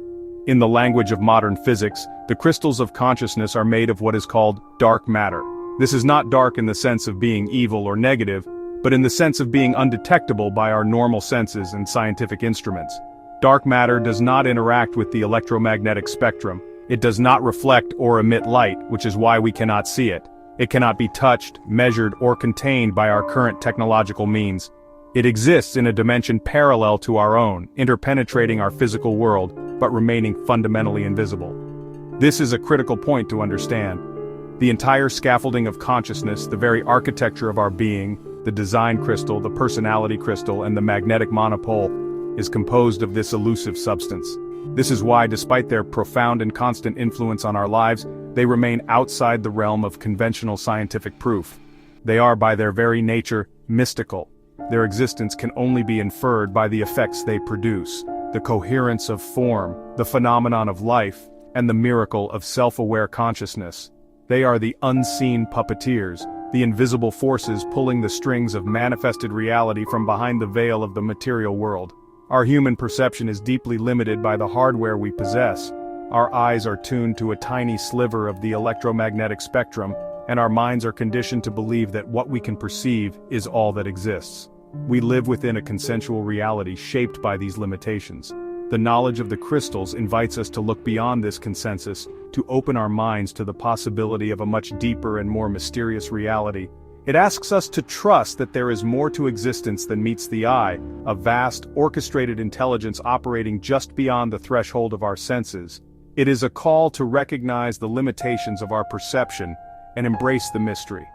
Speaker 1: In the language of modern physics, the crystals of consciousness are made of what is called dark matter. This is not dark in the sense of being evil or negative, but in the sense of being undetectable by our normal senses and scientific instruments. Dark matter does not interact with the electromagnetic spectrum. It does not reflect or emit light, which is why we cannot see it. It cannot be touched, measured, or contained by our current technological means. It exists in a dimension parallel to our own, interpenetrating our physical world, but remaining fundamentally invisible. This is a critical point to understand. The entire scaffolding of consciousness, the very architecture of our being, the design crystal, the personality crystal, and the magnetic monopole, is composed of this elusive substance. This is why, despite their profound and constant influence on our lives, they remain outside the realm of conventional scientific proof. They are, by their very nature, mystical. Their existence can only be inferred by the effects they produce, the coherence of form, the phenomenon of life, and the miracle of self-aware consciousness. They are the unseen puppeteers, the invisible forces pulling the strings of manifested reality from behind the veil of the material world. Our human perception is deeply limited by the hardware we possess. Our eyes are tuned to a tiny sliver of the electromagnetic spectrum, and our minds are conditioned to believe that what we can perceive is all that exists. We live within a consensual reality shaped by these limitations. The knowledge of the crystals invites us to look beyond this consensus, to open our minds to the possibility of a much deeper and more mysterious reality. It asks us to trust that there is more to existence than meets the eye, a vast, orchestrated intelligence operating just beyond the threshold of our senses. It is a call to recognize the limitations of our perception and embrace the mystery.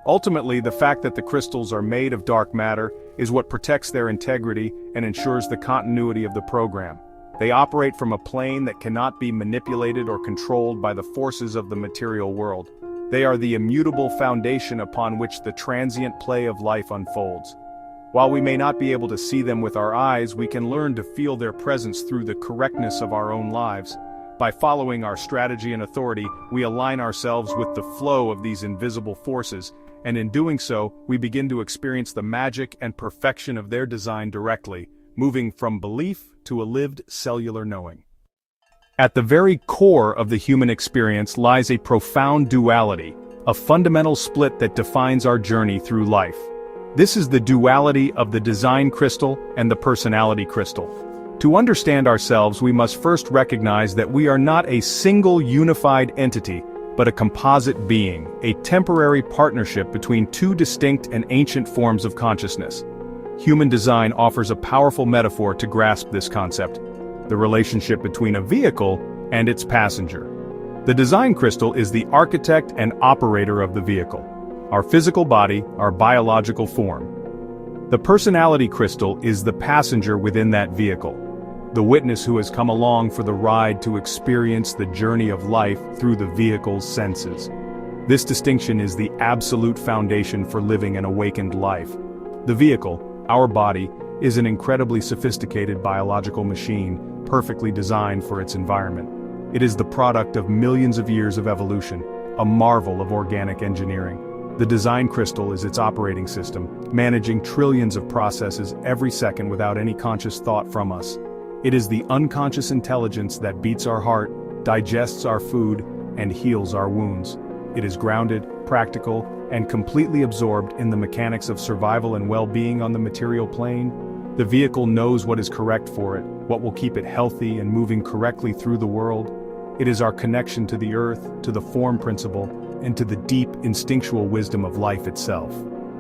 Speaker 1: Ultimately, the fact that the crystals are made of dark matter is what protects their integrity and ensures the continuity of the program. They operate from a plane that cannot be manipulated or controlled by the forces of the material world. They are the immutable foundation upon which the transient play of life unfolds. While we may not be able to see them with our eyes, we can learn to feel their presence through the correctness of our own lives. By following our strategy and authority, we align ourselves with the flow of these invisible forces, and in doing so, we begin to experience the magic and perfection of their design directly, moving from belief to a lived cellular knowing. At the very core of the human experience lies a profound duality, a fundamental split that defines our journey through life. This is the duality of the design crystal and the personality crystal. To understand ourselves, we must first recognize that we are not a single unified entity, but a composite being, a temporary partnership between two distinct and ancient forms of consciousness. Human design offers a powerful metaphor to grasp this concept: the relationship between a vehicle and its passenger. The design crystal is the architect and operator of the vehicle, our physical body, our biological form. The personality crystal is the passenger within that vehicle, the witness who has come along for the ride to experience the journey of life through the vehicle's senses. This distinction is the absolute foundation for living an awakened life. The vehicle, our body, is an incredibly sophisticated biological machine, perfectly designed for its environment. It is the product of millions of years of evolution, a marvel of organic engineering. The design crystal is its operating system, managing trillions of processes every second without any conscious thought from us. It is the unconscious intelligence that beats our heart, digests our food, and heals our wounds. It is grounded, practical, and completely absorbed in the mechanics of survival and well-being on the material plane. The vehicle knows what is correct for it, what will keep it healthy and moving correctly through the world. It is our connection to the earth, to the form principle, and to the deep instinctual wisdom of life itself.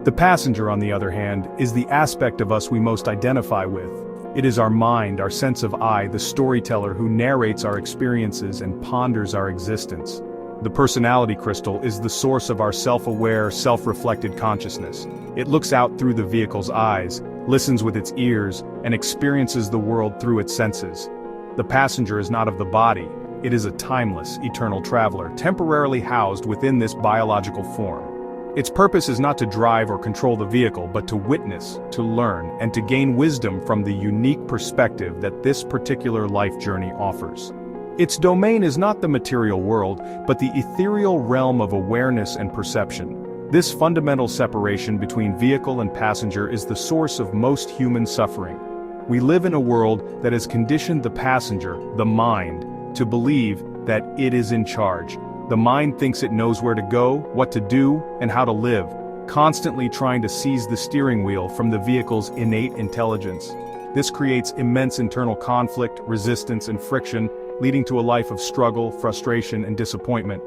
Speaker 1: The passenger, on the other hand, is the aspect of us we most identify with. It is our mind, our sense of I, the storyteller who narrates our experiences and ponders our existence. The personality crystal is the source of our self-aware, self-reflected consciousness. It looks out through the vehicle's eyes, listens with its ears, and experiences the world through its senses. The passenger is not of the body. It is a timeless, eternal traveler, temporarily housed within this biological form. Its purpose is not to drive or control the vehicle, but to witness, to learn, and to gain wisdom from the unique perspective that this particular life journey offers. Its domain is not the material world, but the ethereal realm of awareness and perception. This fundamental separation between vehicle and passenger is the source of most human suffering. We live in a world that has conditioned the passenger, the mind, to believe that it is in charge. The mind thinks it knows where to go, what to do, and how to live, constantly trying to seize the steering wheel from the vehicle's innate intelligence. This creates immense internal conflict, resistance, and friction, leading to a life of struggle, frustration, and disappointment.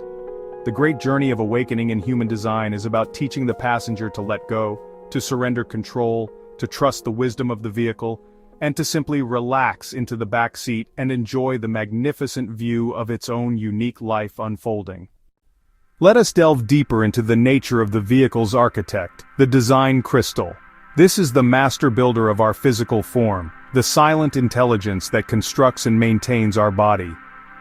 Speaker 1: The great journey of awakening in human design is about teaching the passenger to let go, to surrender control, to trust the wisdom of the vehicle, and to simply relax into the back seat and enjoy the magnificent view of its own unique life unfolding. Let us delve deeper into the nature of the vehicle's architect, the design crystal. This is the master builder of our physical form, the silent intelligence that constructs and maintains our body.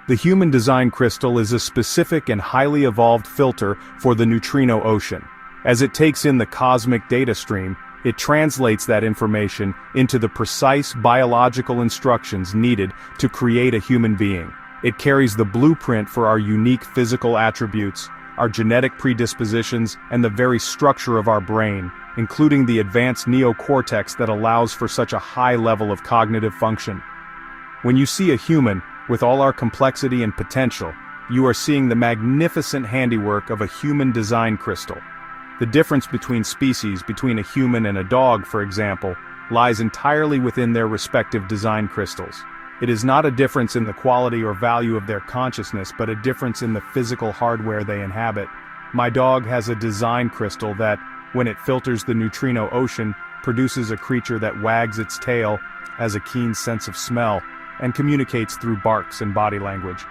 Speaker 1: The human design crystal is a specific and highly evolved filter for the neutrino ocean. As it takes in the cosmic data stream, it translates that information into the precise biological instructions needed to create a human being. It carries the blueprint for our unique physical attributes, our genetic predispositions, and the very structure of our brain, including the advanced neocortex that allows for such a high level of cognitive function. When you see a human, with all our complexity and potential, you are seeing the magnificent handiwork of a human design crystal. The difference between species, between a human and a dog, for example, lies entirely within their respective design crystals. It is not a difference in the quality or value of their consciousness, but a difference in the physical hardware they inhabit. My dog has a design crystal that, when it filters the neutrino ocean, produces a creature that wags its tail, has a keen sense of smell, and communicates through barks and body language.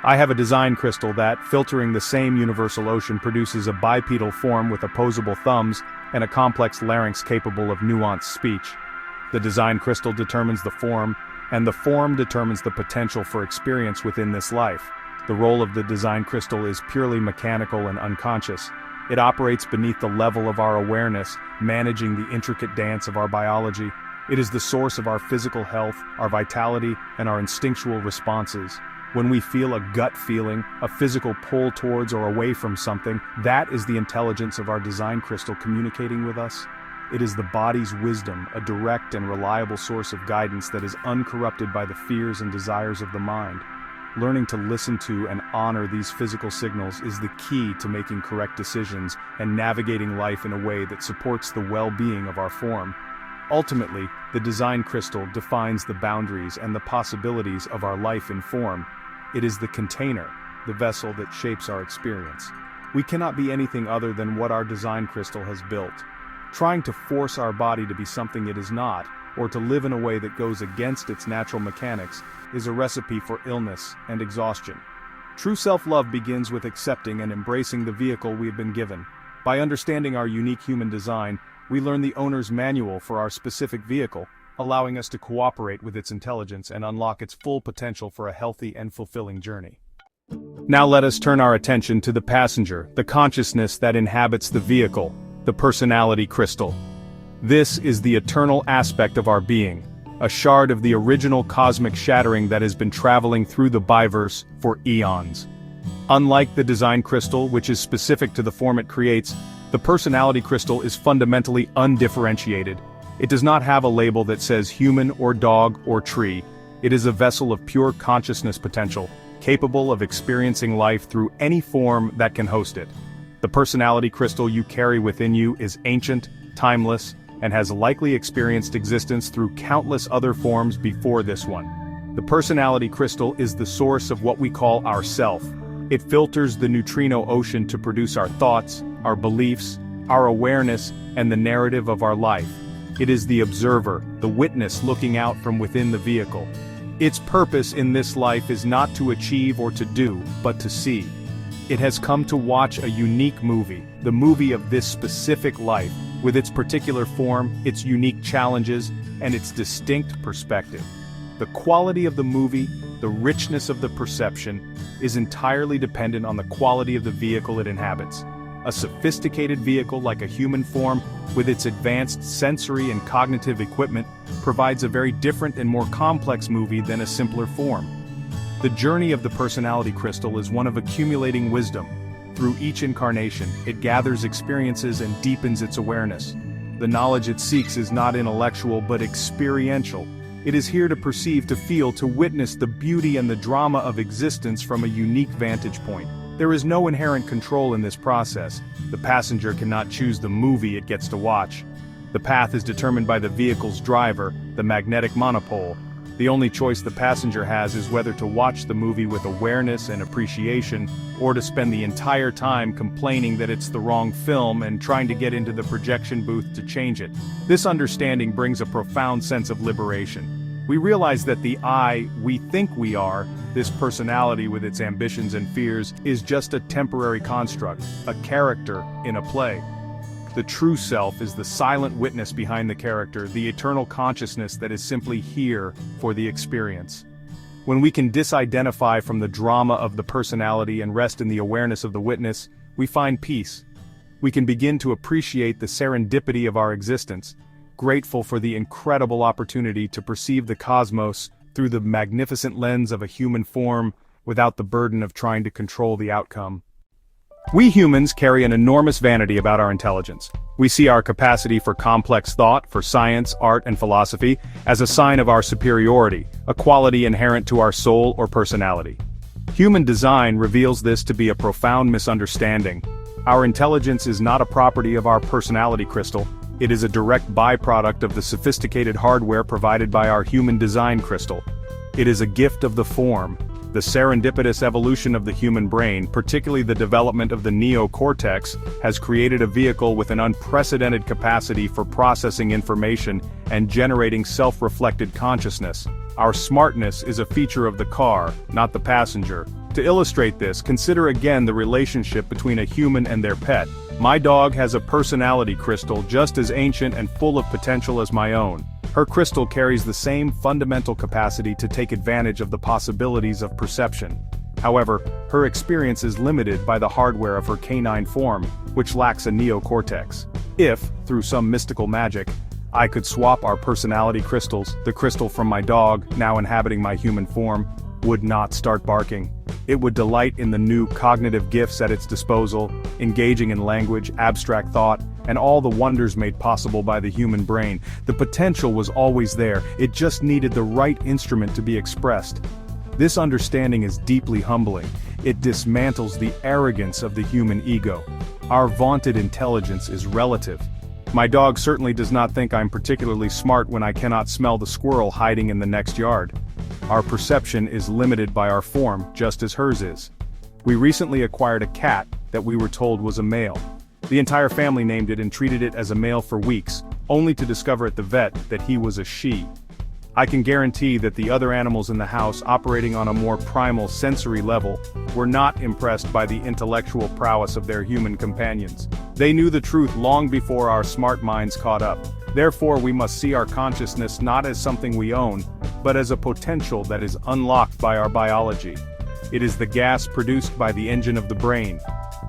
Speaker 1: I have a design crystal that, filtering the same universal ocean, produces a bipedal form with opposable thumbs and a complex larynx capable of nuanced speech. The design crystal determines the form, and the form determines the potential for experience within this life. The role of the design crystal is purely mechanical and unconscious. It operates beneath the level of our awareness, managing the intricate dance of our biology. It is the source of our physical health, our vitality, and our instinctual responses. When we feel a gut feeling, a physical pull towards or away from something, that is the intelligence of our design crystal communicating with us. It is the body's wisdom, a direct and reliable source of guidance that is uncorrupted by the fears and desires of the mind. Learning to listen to and honor these physical signals is the key to making correct decisions and navigating life in a way that supports the well-being of our form. Ultimately, the design crystal defines the boundaries and the possibilities of our life in form. It is the container, the vessel that shapes our experience. We cannot be anything other than what our design crystal has built. Trying to force our body to be something it is not, or to live in a way that goes against its natural mechanics, is a recipe for illness and exhaustion. True self-love begins with accepting and embracing the vehicle we have been given. By understanding our unique human design, we learn the owner's manual for our specific vehicle, allowing us to cooperate with its intelligence and unlock its full potential for a healthy and fulfilling journey. Now let us turn our attention to the passenger, the consciousness that inhabits the vehicle, the personality crystal. This is the eternal aspect of our being, a shard of the original cosmic shattering that has been traveling through the biverse for eons. Unlike the design crystal, which is specific to the form it creates, the personality crystal is fundamentally undifferentiated. It does not have a label that says human or dog or tree. It is a vessel of pure consciousness potential, capable of experiencing life through any form that can host it. The personality crystal you carry within you is ancient, timeless, and has likely experienced existence through countless other forms before this one. The personality crystal is the source of what we call our self. It filters the neutrino ocean to produce our thoughts, our beliefs, our awareness, and the narrative of our life. It is the observer, the witness looking out from within the vehicle. Its purpose in this life is not to achieve or to do, but to see. It has come to watch a unique movie, the movie of this specific life, with its particular form, its unique challenges, and its distinct perspective. The quality of the movie, the richness of the perception, is entirely dependent on the quality of the vehicle it inhabits. A sophisticated vehicle like a human form, with its advanced sensory and cognitive equipment, provides a very different and more complex movie than a simpler form. The journey of the personality crystal is one of accumulating wisdom. Through each incarnation, it gathers experiences and deepens its awareness. The knowledge it seeks is not intellectual but experiential. It is here to perceive, to feel, to witness the beauty and the drama of existence from a unique vantage point. There is no inherent control in this process. The passenger cannot choose the movie it gets to watch. The path is determined by the vehicle's driver, the magnetic monopole. The only choice the passenger has is whether to watch the movie with awareness and appreciation, or to spend the entire time complaining that it's the wrong film and trying to get into the projection booth to change it. This understanding brings a profound sense of liberation. We realize that the I we think we are, this personality with its ambitions and fears, is just a temporary construct, a character in a play. The true self is the silent witness behind the character, the eternal consciousness that is simply here for the experience. When we can disidentify from the drama of the personality and rest in the awareness of the witness, we find peace. We can begin to appreciate the serendipity of our existence, grateful for the incredible opportunity to perceive the cosmos through the magnificent lens of a human form without the burden of trying to control the outcome. We humans carry an enormous vanity about our intelligence. We see our capacity for complex thought, for science, art, and philosophy, as a sign of our superiority, a quality inherent to our soul or personality. Human design reveals this to be a profound misunderstanding. Our intelligence is not a property of our personality crystal. It is a direct byproduct of the sophisticated hardware provided by our human design crystal. It is a gift of the form. The serendipitous evolution of the human brain, particularly the development of the neocortex, has created a vehicle with an unprecedented capacity for processing information and generating self-reflected consciousness. Our smartness is a feature of the car, not the passenger. To illustrate this, consider again the relationship between a human and their pet. My dog has a personality crystal just as ancient and full of potential as my own. Her crystal carries the same fundamental capacity to take advantage of the possibilities of perception. However, her experience is limited by the hardware of her canine form, which lacks a neocortex. If, through some mystical magic, I could swap our personality crystals, the crystal from my dog, now inhabiting my human form, would not start barking. It would delight in the new cognitive gifts at its disposal, engaging in language, abstract thought, and all the wonders made possible by the human brain. The potential was always there, it just needed the right instrument to be expressed. This understanding is deeply humbling. It dismantles the arrogance of the human ego. Our vaunted intelligence is relative. My dog certainly does not think I'm particularly smart when I cannot smell the squirrel hiding in the next yard. Our perception is limited by our form, just as hers is. We recently acquired a cat that we were told was a male. The entire family named it and treated it as a male for weeks, only to discover at the vet that he was a she. I can guarantee that the other animals in the house, operating on a more primal sensory level, were not impressed by the intellectual prowess of their human companions. They knew the truth long before our smart minds caught up. Therefore, we must see our consciousness not as something we own, but as a potential that is unlocked by our biology. It is the gas produced by the engine of the brain.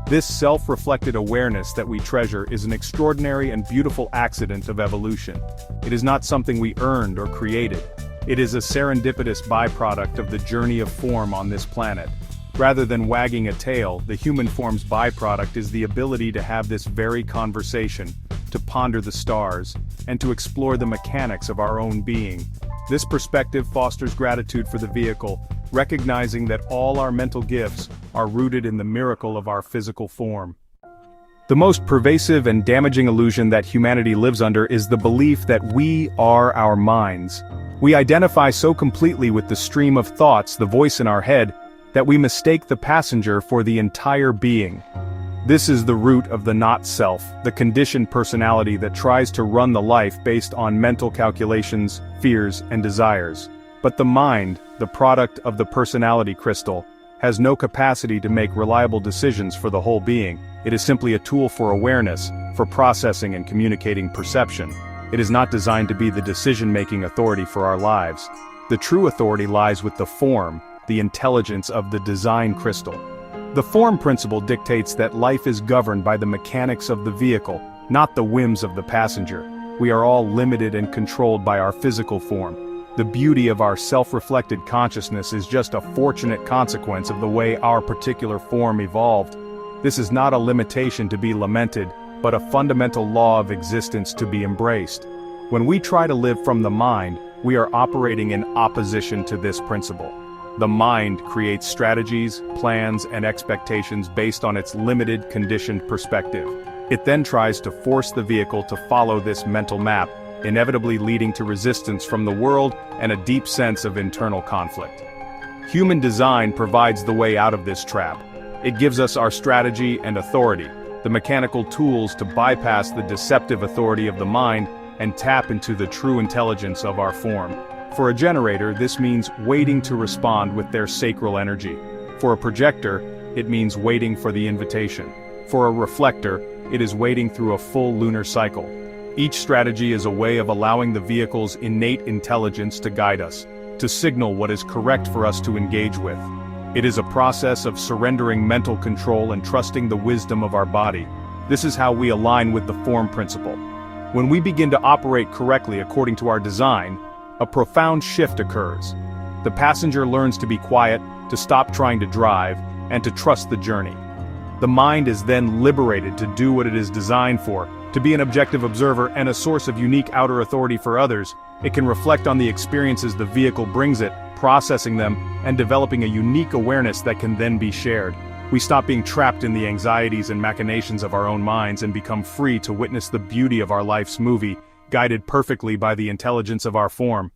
Speaker 1: This self-reflected awareness that we treasure is an extraordinary and beautiful accident of evolution. It is not something we earned or created. It is a serendipitous byproduct of the journey of form on this planet. Rather than wagging a tail, the human form's byproduct is the ability to have this very conversation, to ponder the stars, and to explore the mechanics of our own being. This perspective fosters gratitude for the vehicle, recognizing that all our mental gifts are rooted in the miracle of our physical form. The most pervasive and damaging illusion that humanity lives under is the belief that we are our minds. We identify so completely with the stream of thoughts, the voice in our head, that we mistake the passenger for the entire being. This is the root of the not-self, the conditioned personality that tries to run the life based on mental calculations, fears, and desires. But the mind, the product of the personality crystal, has no capacity to make reliable decisions for the whole being. It is simply a tool for awareness, for processing and communicating perception. It is not designed to be the decision-making authority for our lives. The true authority lies with the form, the intelligence of the design crystal. The form principle dictates that life is governed by the mechanics of the vehicle, not the whims of the passenger. We are all limited and controlled by our physical form. The beauty of our self-reflected consciousness is just a fortunate consequence of the way our particular form evolved. This is not a limitation to be lamented, but a fundamental law of existence to be embraced. When we try to live from the mind, we are operating in opposition to this principle. The mind creates strategies, plans, and expectations based on its limited, conditioned perspective. It then tries to force the vehicle to follow this mental map, inevitably leading to resistance from the world and a deep sense of internal conflict. Human design provides the way out of this trap. It gives us our strategy and authority, the mechanical tools to bypass the deceptive authority of the mind and tap into the true intelligence of our form. For a generator, this means waiting to respond with their sacral energy. For a projector, it means waiting for the invitation. For a reflector, it is waiting through a full lunar cycle. Each strategy is a way of allowing the vehicle's innate intelligence to guide us, to signal what is correct for us to engage with. It is a process of surrendering mental control and trusting the wisdom of our body. This is how we align with the form principle. When we begin to operate correctly according to our design, a profound shift occurs. The passenger learns to be quiet, to stop trying to drive, and to trust the journey. The mind is then liberated to do what it is designed for, to be an objective observer and a source of unique outer authority for others. It can reflect on the experiences the vehicle brings it, processing them, and developing a unique awareness that can then be shared. We stop being trapped in the anxieties and machinations of our own minds and become free to witness the beauty of our life's movie, guided perfectly by the intelligence of our form.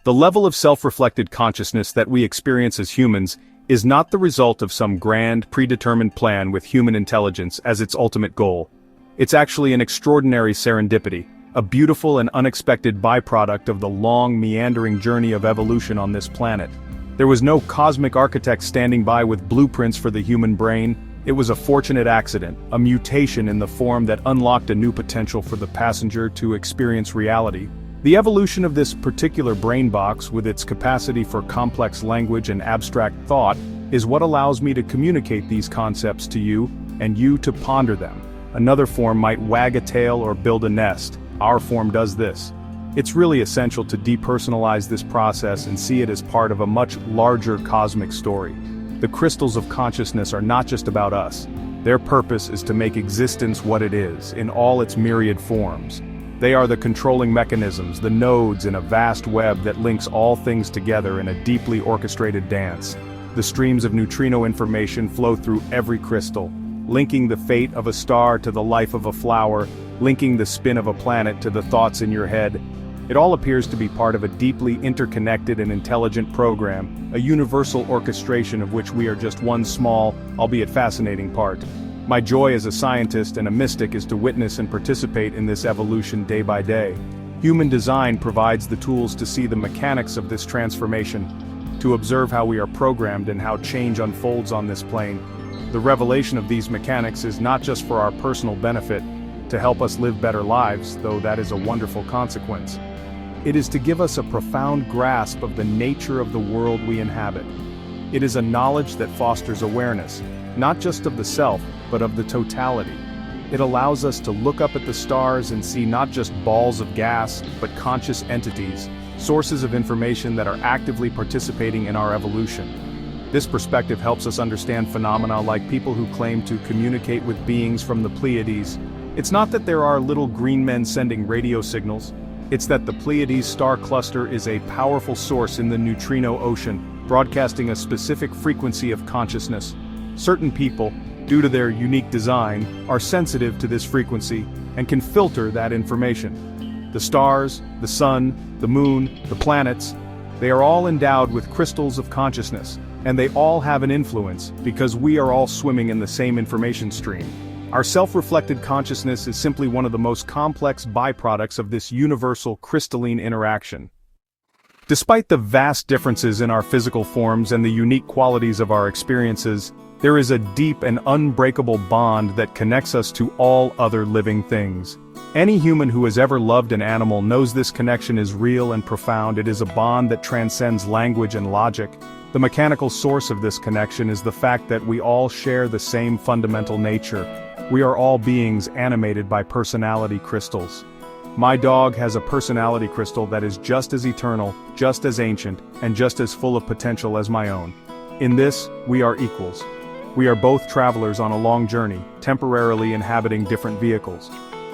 Speaker 1: The level of self-reflected consciousness that we experience as humans is not the result of some grand, predetermined plan with human intelligence as its ultimate goal. It's actually an extraordinary serendipity, a beautiful and unexpected byproduct of the long, meandering journey of evolution on this planet. There was no cosmic architect standing by with blueprints for the human brain. It was a fortunate accident, a mutation in the form that unlocked a new potential for the passenger to experience reality. The evolution of this particular brain box, with its capacity for complex language and abstract thought, is what allows me to communicate these concepts to you, and you to ponder them. Another form might wag a tail or build a nest. Our form does this. It's really essential to depersonalize this process and see it as part of a much larger cosmic story. The crystals of consciousness are not just about us. Their purpose is to make existence what it is, in all its myriad forms. They are the controlling mechanisms, the nodes in a vast web that links all things together in a deeply orchestrated dance. The streams of neutrino information flow through every crystal, linking the fate of a star to the life of a flower, linking the spin of a planet to the thoughts in your head. It all appears to be part of a deeply interconnected and intelligent program, a universal orchestration of which we are just one small, albeit fascinating part. My joy as a scientist and a mystic is to witness and participate in this evolution day by day. Human design provides the tools to see the mechanics of this transformation, to observe how we are programmed and how change unfolds on this plane. The revelation of these mechanics is not just for our personal benefit, to help us live better lives, though that is a wonderful consequence. It is to give us a profound grasp of the nature of the world we inhabit. It is a knowledge that fosters awareness, not just of the self, but of the totality. It allows us to look up at the stars and see not just balls of gas, but conscious entities, sources of information that are actively participating in our evolution. This perspective helps us understand phenomena like people who claim to communicate with beings from the Pleiades. It's not that there are little green men sending radio signals. It's that the Pleiades star cluster is a powerful source in the neutrino ocean, broadcasting a specific frequency of consciousness. Certain people, due to their unique design, are sensitive to this frequency and can filter that information. The stars, the sun, the moon, the planets, they are all endowed with crystals of consciousness, And they all have an influence, because we are all swimming in the same information stream. Our self-reflected consciousness is simply one of the most complex byproducts of this universal crystalline interaction. Despite the vast differences in our physical forms and the unique qualities of our experiences, there is a deep and unbreakable bond that connects us to all other living things. Any human who has ever loved an animal knows this connection is real and profound. It is a bond that transcends language and logic. The mechanical source of this connection is the fact that we all share the same fundamental nature. We are all beings animated by personality crystals. My dog has a personality crystal that is just as eternal, just as ancient, and just as full of potential as my own. In this, we are equals. We are both travelers on a long journey, temporarily inhabiting different vehicles.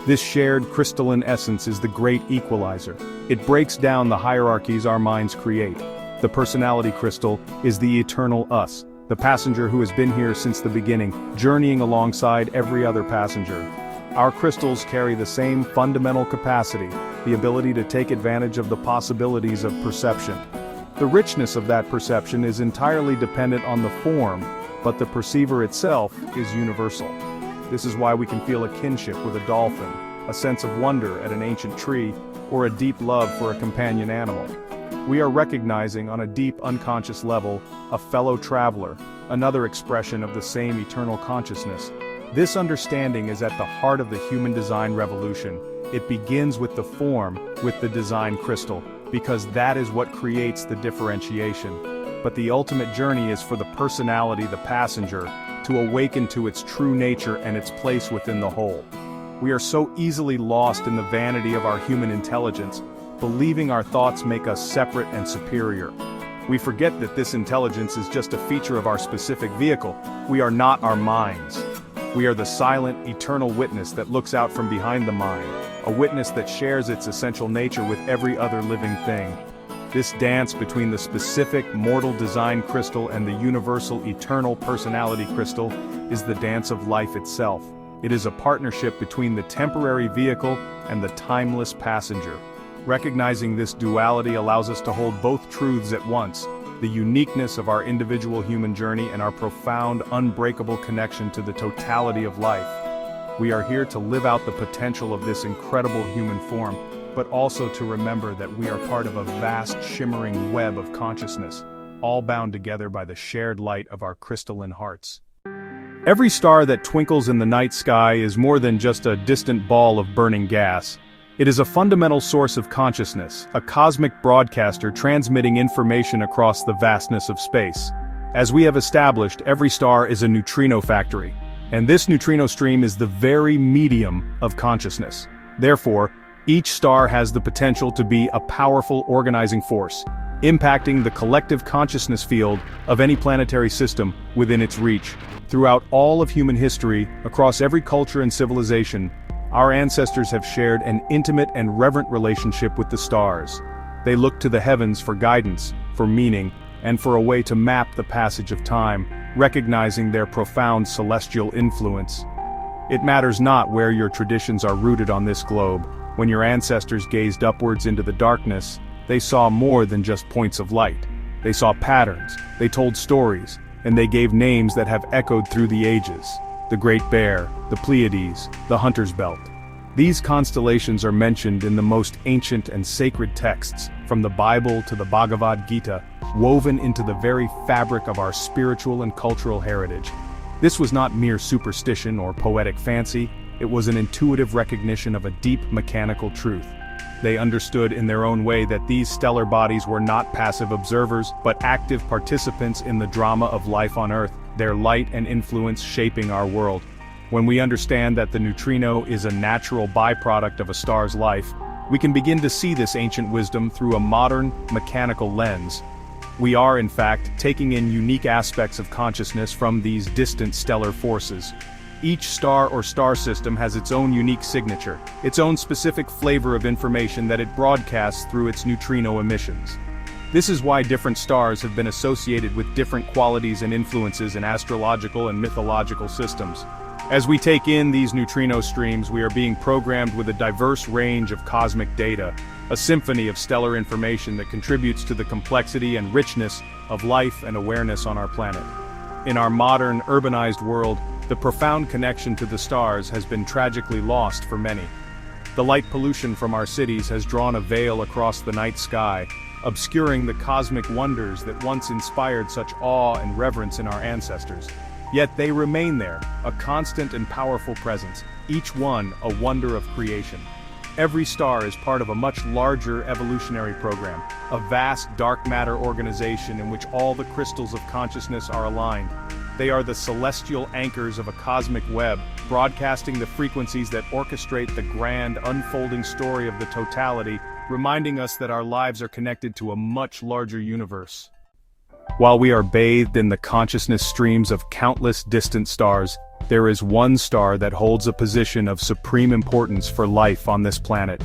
Speaker 1: This shared crystalline essence is the great equalizer. It breaks down the hierarchies our minds create. The personality crystal is the eternal us, the passenger who has been here since the beginning, journeying alongside every other passenger. Our crystals carry the same fundamental capacity, the ability to take advantage of the possibilities of perception. The richness of that perception is entirely dependent on the form, but the perceiver itself is universal. This is why we can feel a kinship with a dolphin, a sense of wonder at an ancient tree, or a deep love for a companion animal. We are recognizing on a deep unconscious level a fellow traveler, another expression of the same eternal consciousness. This understanding is at the heart of the human design revolution. It begins with the form, with the design crystal, because that is what creates the differentiation. But the ultimate journey is for the personality, the passenger, to awaken to its true nature and its place within the whole. We are so easily lost in the vanity of our human intelligence, believing our thoughts make us separate and superior. We forget that this intelligence is just a feature of our specific vehicle. We are not our minds. We are the silent, eternal witness that looks out from behind the mind, a witness that shares its essential nature with every other living thing. This dance between the specific mortal design crystal and the universal eternal personality crystal is the dance of life itself. It is a partnership between the temporary vehicle and the timeless passenger. Recognizing this duality allows us to hold both truths at once, the uniqueness of our individual human journey and our profound, unbreakable connection to the totality of life. We are here to live out the potential of this incredible human form, but also to remember that we are part of a vast, shimmering web of consciousness, all bound together by the shared light of our crystalline hearts. Every star that twinkles in the night sky is more than just a distant ball of burning gas. It is a fundamental source of consciousness, a cosmic broadcaster transmitting information across the vastness of space. As we have established, every star is a neutrino factory, and this neutrino stream is the very medium of consciousness. Therefore, each star has the potential to be a powerful organizing force, impacting the collective consciousness field of any planetary system within its reach. Throughout all of human history, across every culture and civilization, our ancestors have shared an intimate and reverent relationship with the stars. They looked to the heavens for guidance, for meaning, and for a way to map the passage of time, recognizing their profound celestial influence. It matters not where your traditions are rooted on this globe. When your ancestors gazed upwards into the darkness, they saw more than just points of light. They saw patterns, they told stories, and they gave names that have echoed through the ages. The Great Bear, the Pleiades, the Hunter's Belt. These constellations are mentioned in the most ancient and sacred texts, from the Bible to the Bhagavad Gita, woven into the very fabric of our spiritual and cultural heritage. This was not mere superstition or poetic fancy, it was an intuitive recognition of a deep mechanical truth. They understood in their own way that these stellar bodies were not passive observers, but active participants in the drama of life on Earth, their light and influence shaping our world. When we understand that the neutrino is a natural byproduct of a star's life, we can begin to see this ancient wisdom through a modern, mechanical lens. We are, in fact, taking in unique aspects of consciousness from these distant stellar forces. Each star or star system has its own unique signature, its own specific flavor of information that it broadcasts through its neutrino emissions. This is why different stars have been associated with different qualities and influences in astrological and mythological systems. As we take in these neutrino streams, we are being programmed with a diverse range of cosmic data, a symphony of stellar information that contributes to the complexity and richness of life and awareness on our planet. In our modern, urbanized world, the profound connection to the stars has been tragically lost for many. The light pollution from our cities has drawn a veil across the night sky, obscuring the cosmic wonders that once inspired such awe and reverence in our ancestors. Yet they remain there, a constant and powerful presence, each one a wonder of creation. Every star is part of a much larger evolutionary program, a vast dark matter organization in which all the crystals of consciousness are aligned. They are the celestial anchors of a cosmic web, broadcasting the frequencies that orchestrate the grand, unfolding story of the totality, reminding us that our lives are connected to a much larger universe. While we are bathed in the consciousness streams of countless distant stars, there is one star that holds a position of supreme importance for life on this planet.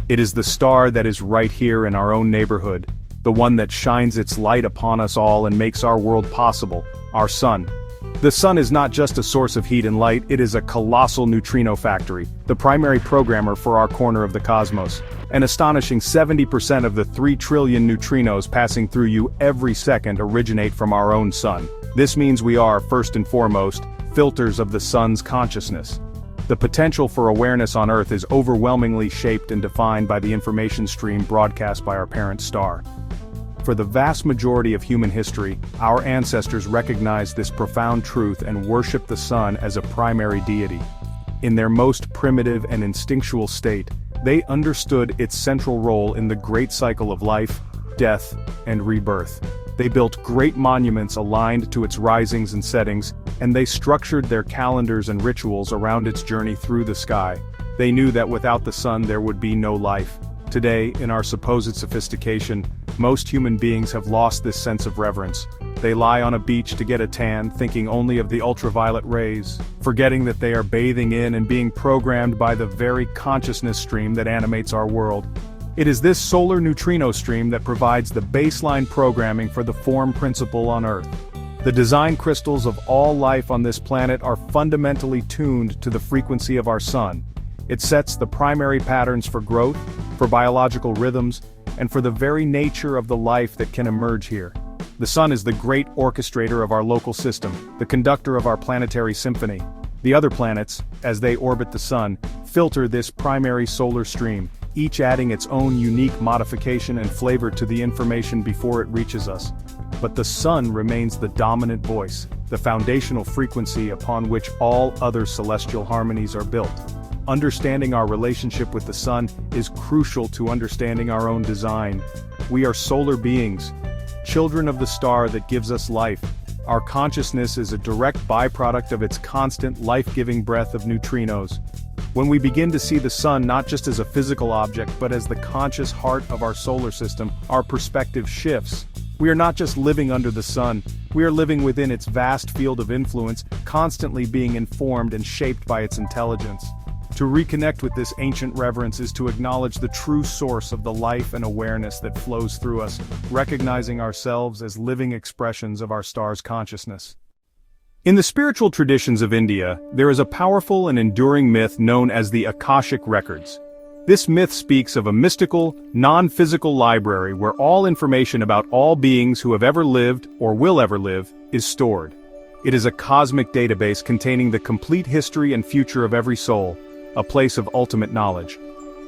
Speaker 1: It is the star that is right here in our own neighborhood, the one that shines its light upon us all and makes our world possible, our sun. The sun is not just a source of heat and light, it is a colossal neutrino factory, the primary programmer for our corner of the cosmos. An astonishing 70% of the 3 trillion neutrinos passing through you every second originate from our own sun. This means we are, first and foremost, filters of the sun's consciousness. The potential for awareness on Earth is overwhelmingly shaped and defined by the information stream broadcast by our parent star. For the vast majority of human history, our ancestors recognized this profound truth and worshiped the sun as a primary deity. In their most primitive and instinctual state, they understood its central role in the great cycle of life, death, and rebirth. They built great monuments aligned to its risings and settings, and they structured their calendars and rituals around its journey through the sky. They knew that without the sun there would be no life. Today, in our supposed sophistication, most human beings have lost this sense of reverence. They lie on a beach to get a tan, thinking only of the ultraviolet rays, forgetting that they are bathing in and being programmed by the very consciousness stream that animates our world. It is this solar neutrino stream that provides the baseline programming for the form principle on Earth. The design crystals of all life on this planet are fundamentally tuned to the frequency of our sun. It sets the primary patterns for growth, for biological rhythms, and for the very nature of the life that can emerge here. The sun is the great orchestrator of our local system, the conductor of our planetary symphony. The other planets, as they orbit the sun, filter this primary solar stream, each adding its own unique modification and flavor to the information before it reaches us. But the sun remains the dominant voice, the foundational frequency upon which all other celestial harmonies are built. Understanding our relationship with the sun is crucial to understanding our own design. We are solar beings, children of the star that gives us life. Our consciousness is a direct byproduct of its constant life-giving breath of neutrinos. When we begin to see the sun not just as a physical object but as the conscious heart of our solar system, our perspective shifts. We are not just living under the sun, we are living within its vast field of influence, constantly being informed and shaped by its intelligence. To reconnect with this ancient reverence is to acknowledge the true source of the life and awareness that flows through us, recognizing ourselves as living expressions of our star's consciousness. In the spiritual traditions of India, there is a powerful and enduring myth known as the Akashic Records. This myth speaks of a mystical, non-physical library where all information about all beings who have ever lived or will ever live is stored. It is a cosmic database containing the complete history and future of every soul, a place of ultimate knowledge.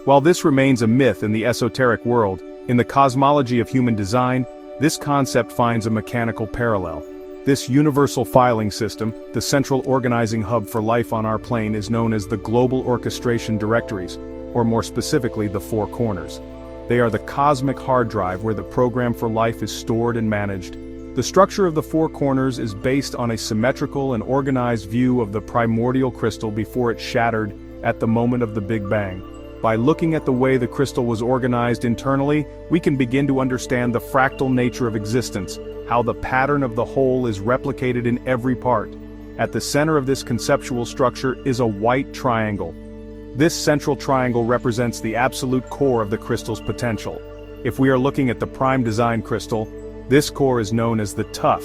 Speaker 1: While this remains a myth in the esoteric world, in the cosmology of human design, this concept finds a mechanical parallel. This universal filing system, the central organizing hub for life on our plane, is known as the Global Orchestration Directories, or more specifically the Four Corners. They are the cosmic hard drive where the program for life is stored and managed. The structure of the Four Corners is based on a symmetrical and organized view of the primordial crystal before it shattered at the moment of the Big Bang. By looking at the way the crystal was organized internally, we can begin to understand the fractal nature of existence, how the pattern of the whole is replicated in every part. At the center of this conceptual structure is a white triangle. This central triangle represents the absolute core of the crystal's potential. If we are looking at the prime design crystal, this core is known as the Tough.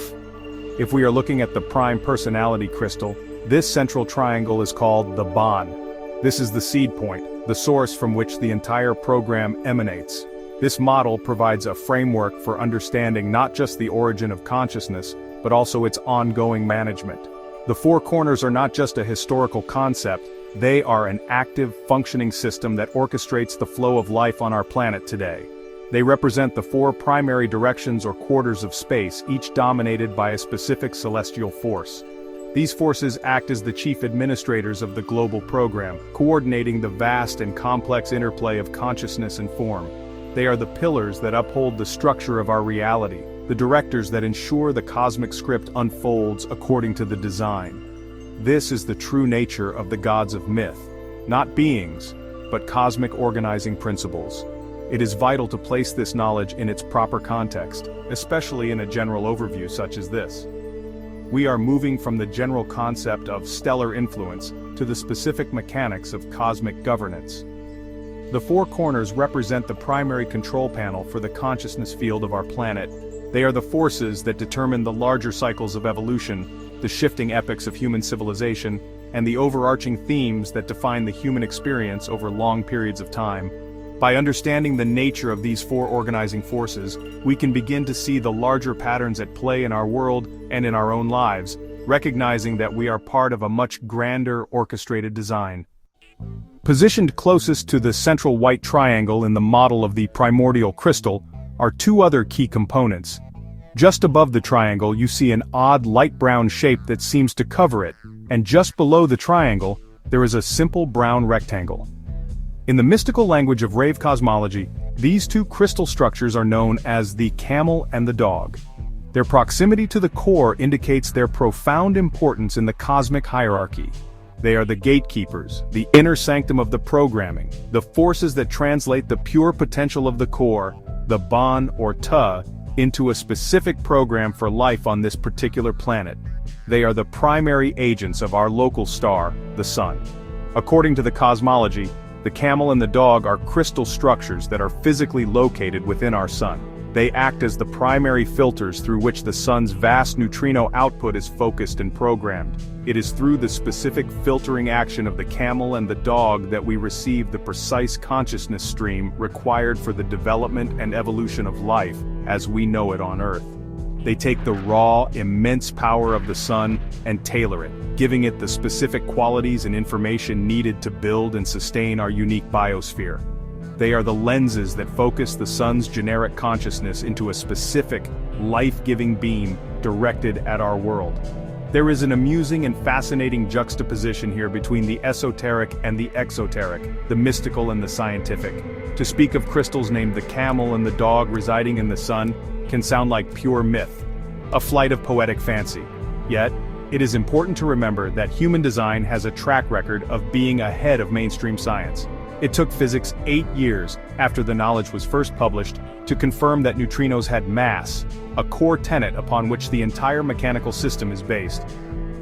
Speaker 1: If we are looking at the prime personality crystal, this central triangle is called the Bon. This is the seed point, the source from which the entire program emanates. This model provides a framework for understanding not just the origin of consciousness, but also its ongoing management. The four corners are not just a historical concept, they are an active, functioning system that orchestrates the flow of life on our planet today. They represent the four primary directions or quarters of space, each dominated by a specific celestial force. These forces act as the chief administrators of the global program, coordinating the vast and complex interplay of consciousness and form. They are the pillars that uphold the structure of our reality, the directors that ensure the cosmic script unfolds according to the design. This is the true nature of the gods of myth, not beings, but cosmic organizing principles. It is vital to place this knowledge in its proper context, especially in a general overview such as this. We are moving from the general concept of stellar influence to the specific mechanics of cosmic governance. The four corners represent the primary control panel for the consciousness field of our planet. They are the forces that determine the larger cycles of evolution, the shifting epochs of human civilization, and the overarching themes that define the human experience over long periods of time. By understanding the nature of these four organizing forces, we can begin to see the larger patterns at play in our world and in our own lives, recognizing that we are part of a much grander orchestrated design. Positioned closest to the central white triangle in the model of the primordial crystal are two other key components. Just above the triangle you see an odd light brown shape that seems to cover it, and just below the triangle, there is a simple brown rectangle. In the mystical language of rave cosmology, these two crystal structures are known as the camel and the dog. Their proximity to the core indicates their profound importance in the cosmic hierarchy. They are the gatekeepers, the inner sanctum of the programming, the forces that translate the pure potential of the core, the Ban or Ta, into a specific program for life on this particular planet. They are the primary agents of our local star, the Sun. According to the cosmology, the camel and the dog are crystal structures that are physically located within our Sun. They act as the primary filters through which the Sun's vast neutrino output is focused and programmed. It is through the specific filtering action of the camel and the dog that we receive the precise consciousness stream required for the development and evolution of life as we know it on Earth. They take the raw, immense power of the Sun and tailor it, giving it the specific qualities and information needed to build and sustain our unique biosphere. They are the lenses that focus the Sun's generic consciousness into a specific, life-giving beam directed at our world. There is an amusing and fascinating juxtaposition here between the esoteric and the exoteric, the mystical and the scientific. To speak of crystals named the camel and the dog residing in the Sun can sound like pure myth, a flight of poetic fancy. Yet, it is important to remember that human design has a track record of being ahead of mainstream science. It took physics 8 years after the knowledge was first published to confirm that neutrinos had mass, a core tenet upon which the entire mechanical system is based.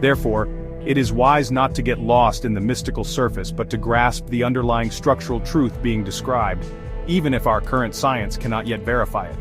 Speaker 1: Therefore, it is wise not to get lost in the mystical surface but to grasp the underlying structural truth being described, even if our current science cannot yet verify it.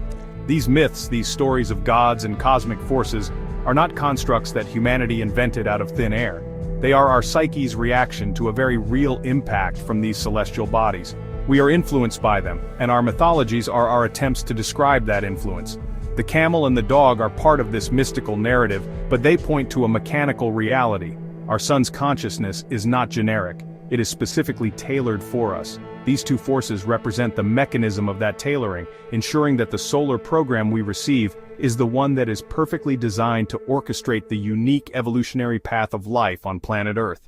Speaker 1: These myths, these stories of gods and cosmic forces, are not constructs that humanity invented out of thin air. They are our psyche's reaction to a very real impact from these celestial bodies. We are influenced by them, and our mythologies are our attempts to describe that influence. The camel and the dog are part of this mystical narrative, but they point to a mechanical reality. Our Sun's consciousness is not generic. It is specifically tailored for us. These two forces represent the mechanism of that tailoring, ensuring that the solar program we receive is the one that is perfectly designed to orchestrate the unique evolutionary path of life on planet Earth.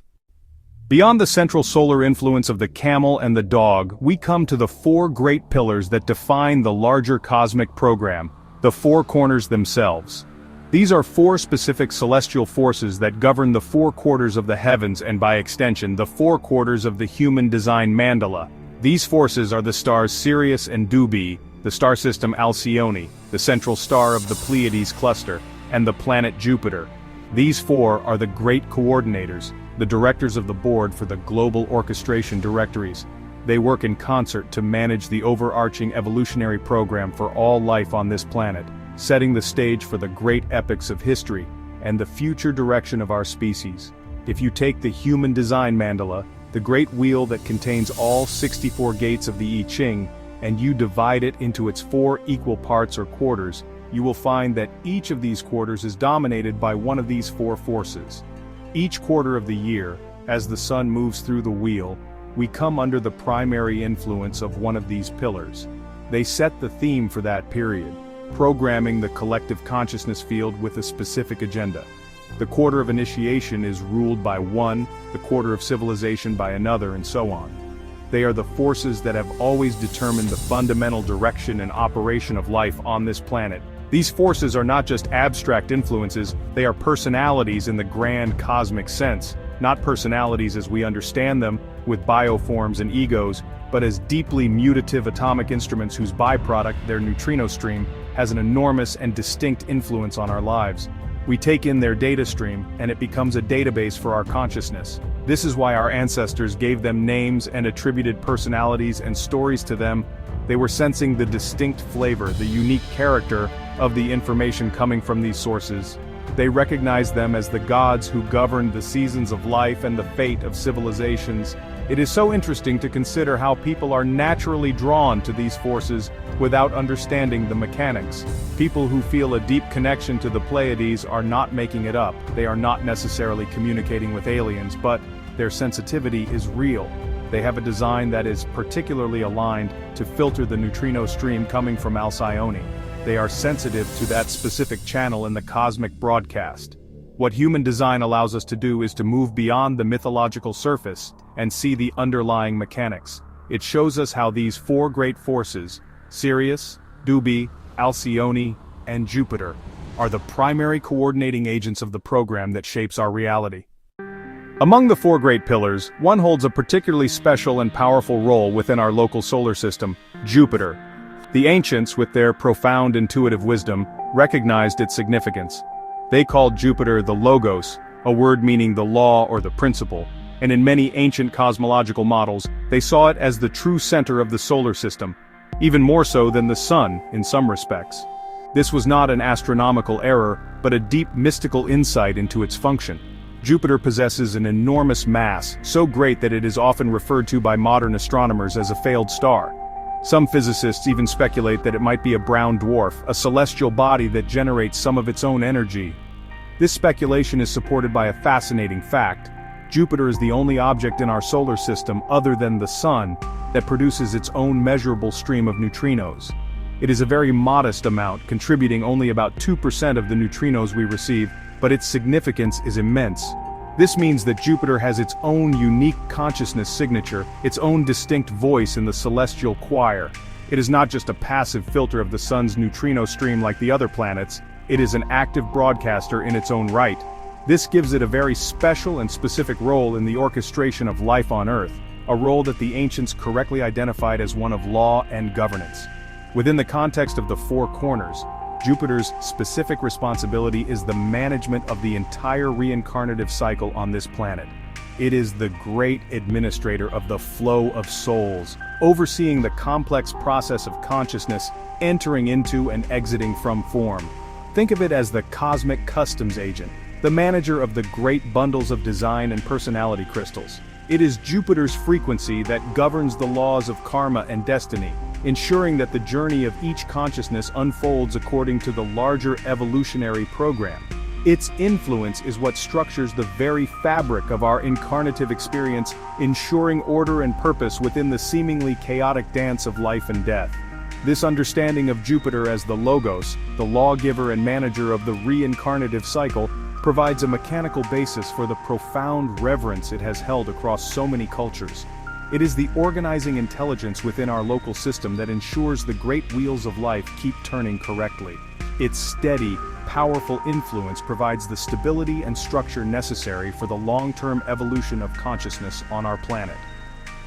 Speaker 1: Beyond the central solar influence of the camel and the dog, we come to the four great pillars that define the larger cosmic program, the four corners themselves. These are four specific celestial forces that govern the four quarters of the heavens and by extension the four quarters of the human design mandala. These forces are the stars Sirius and Dubhe, the star system Alcyone, the central star of the Pleiades cluster, and the planet Jupiter. These four are the great coordinators, the directors of the board for the global orchestration directories. They work in concert to manage the overarching evolutionary program for all life on this planet, setting the stage for the great epochs of history and the future direction of our species. If you take the human design mandala, the great wheel that contains all 64 gates of the I Ching, and you divide it into its 4 equal parts or quarters, you will find that each of these quarters is dominated by one of these 4 forces. Each quarter of the year, as the sun moves through the wheel, we come under the primary influence of one of these pillars. They set the theme for that period, programming the collective consciousness field with a specific agenda. The quarter of initiation is ruled by one, the quarter of civilization by another, and so on. They are the forces that have always determined the fundamental direction and operation of life on this planet. These forces are not just abstract influences, they are personalities in the grand cosmic sense, not personalities as we understand them, with bioforms and egos, but as deeply mutative atomic instruments whose byproduct, their neutrino stream, has an enormous and distinct influence on our lives. We take in their data stream, and it becomes a database for our consciousness. This is why our ancestors gave them names and attributed personalities and stories to them. They were sensing the distinct flavor, the unique character of the information coming from these sources. They recognized them as the gods who governed the seasons of life and the fate of civilizations. It is so interesting to consider how people are naturally drawn to these forces without understanding the mechanics. People who feel a deep connection to the Pleiades are not making it up. They are not necessarily communicating with aliens, but their sensitivity is real. They have a design that is particularly aligned to filter the neutrino stream coming from Alcyone. They are sensitive to that specific channel in the cosmic broadcast. What human design allows us to do is to move beyond the mythological surface and see the underlying mechanics. It shows us how these 4 great forces, Sirius, Dubhe, Alcyone, and Jupiter, are the primary coordinating agents of the program that shapes our reality. Among the 4 great pillars, one holds a particularly special and powerful role within our local solar system, Jupiter. The ancients, with their profound intuitive wisdom, recognized its significance. They called Jupiter the Logos, a word meaning the law or the principle, and in many ancient cosmological models, they saw it as the true center of the solar system, even more so than the sun in some respects. This was not an astronomical error, but a deep mystical insight into its function. Jupiter possesses an enormous mass, so great that it is often referred to by modern astronomers as a failed star. Some physicists even speculate that it might be a brown dwarf, a celestial body that generates some of its own energy. This speculation is supported by a fascinating fact. Jupiter is the only object in our solar system other than the Sun that produces its own measurable stream of neutrinos. It is a very modest amount, contributing only about 2% of the neutrinos we receive, but its significance is immense. This means that Jupiter has its own unique consciousness signature, its own distinct voice in the celestial choir. It is not just a passive filter of the Sun's neutrino stream like the other planets, it is an active broadcaster in its own right. This gives it a very special and specific role in the orchestration of life on Earth, a role that the ancients correctly identified as one of law and governance. Within the context of the 4 corners, Jupiter's specific responsibility is the management of the entire reincarnative cycle on this planet. It is the great administrator of the flow of souls, overseeing the complex process of consciousness entering into and exiting from form. Think of it as the cosmic customs agent, the manager of the great bundles of design and personality crystals. It is Jupiter's frequency that governs the laws of karma and destiny, ensuring that the journey of each consciousness unfolds according to the larger evolutionary program. Its influence is what structures the very fabric of our incarnative experience, ensuring order and purpose within the seemingly chaotic dance of life and death. This understanding of Jupiter as the Logos, the lawgiver and manager of the reincarnative cycle, provides a mechanical basis for the profound reverence it has held across so many cultures. It is the organizing intelligence within our local system that ensures the great wheels of life keep turning correctly. Its steady, powerful influence provides the stability and structure necessary for the long-term evolution of consciousness on our planet.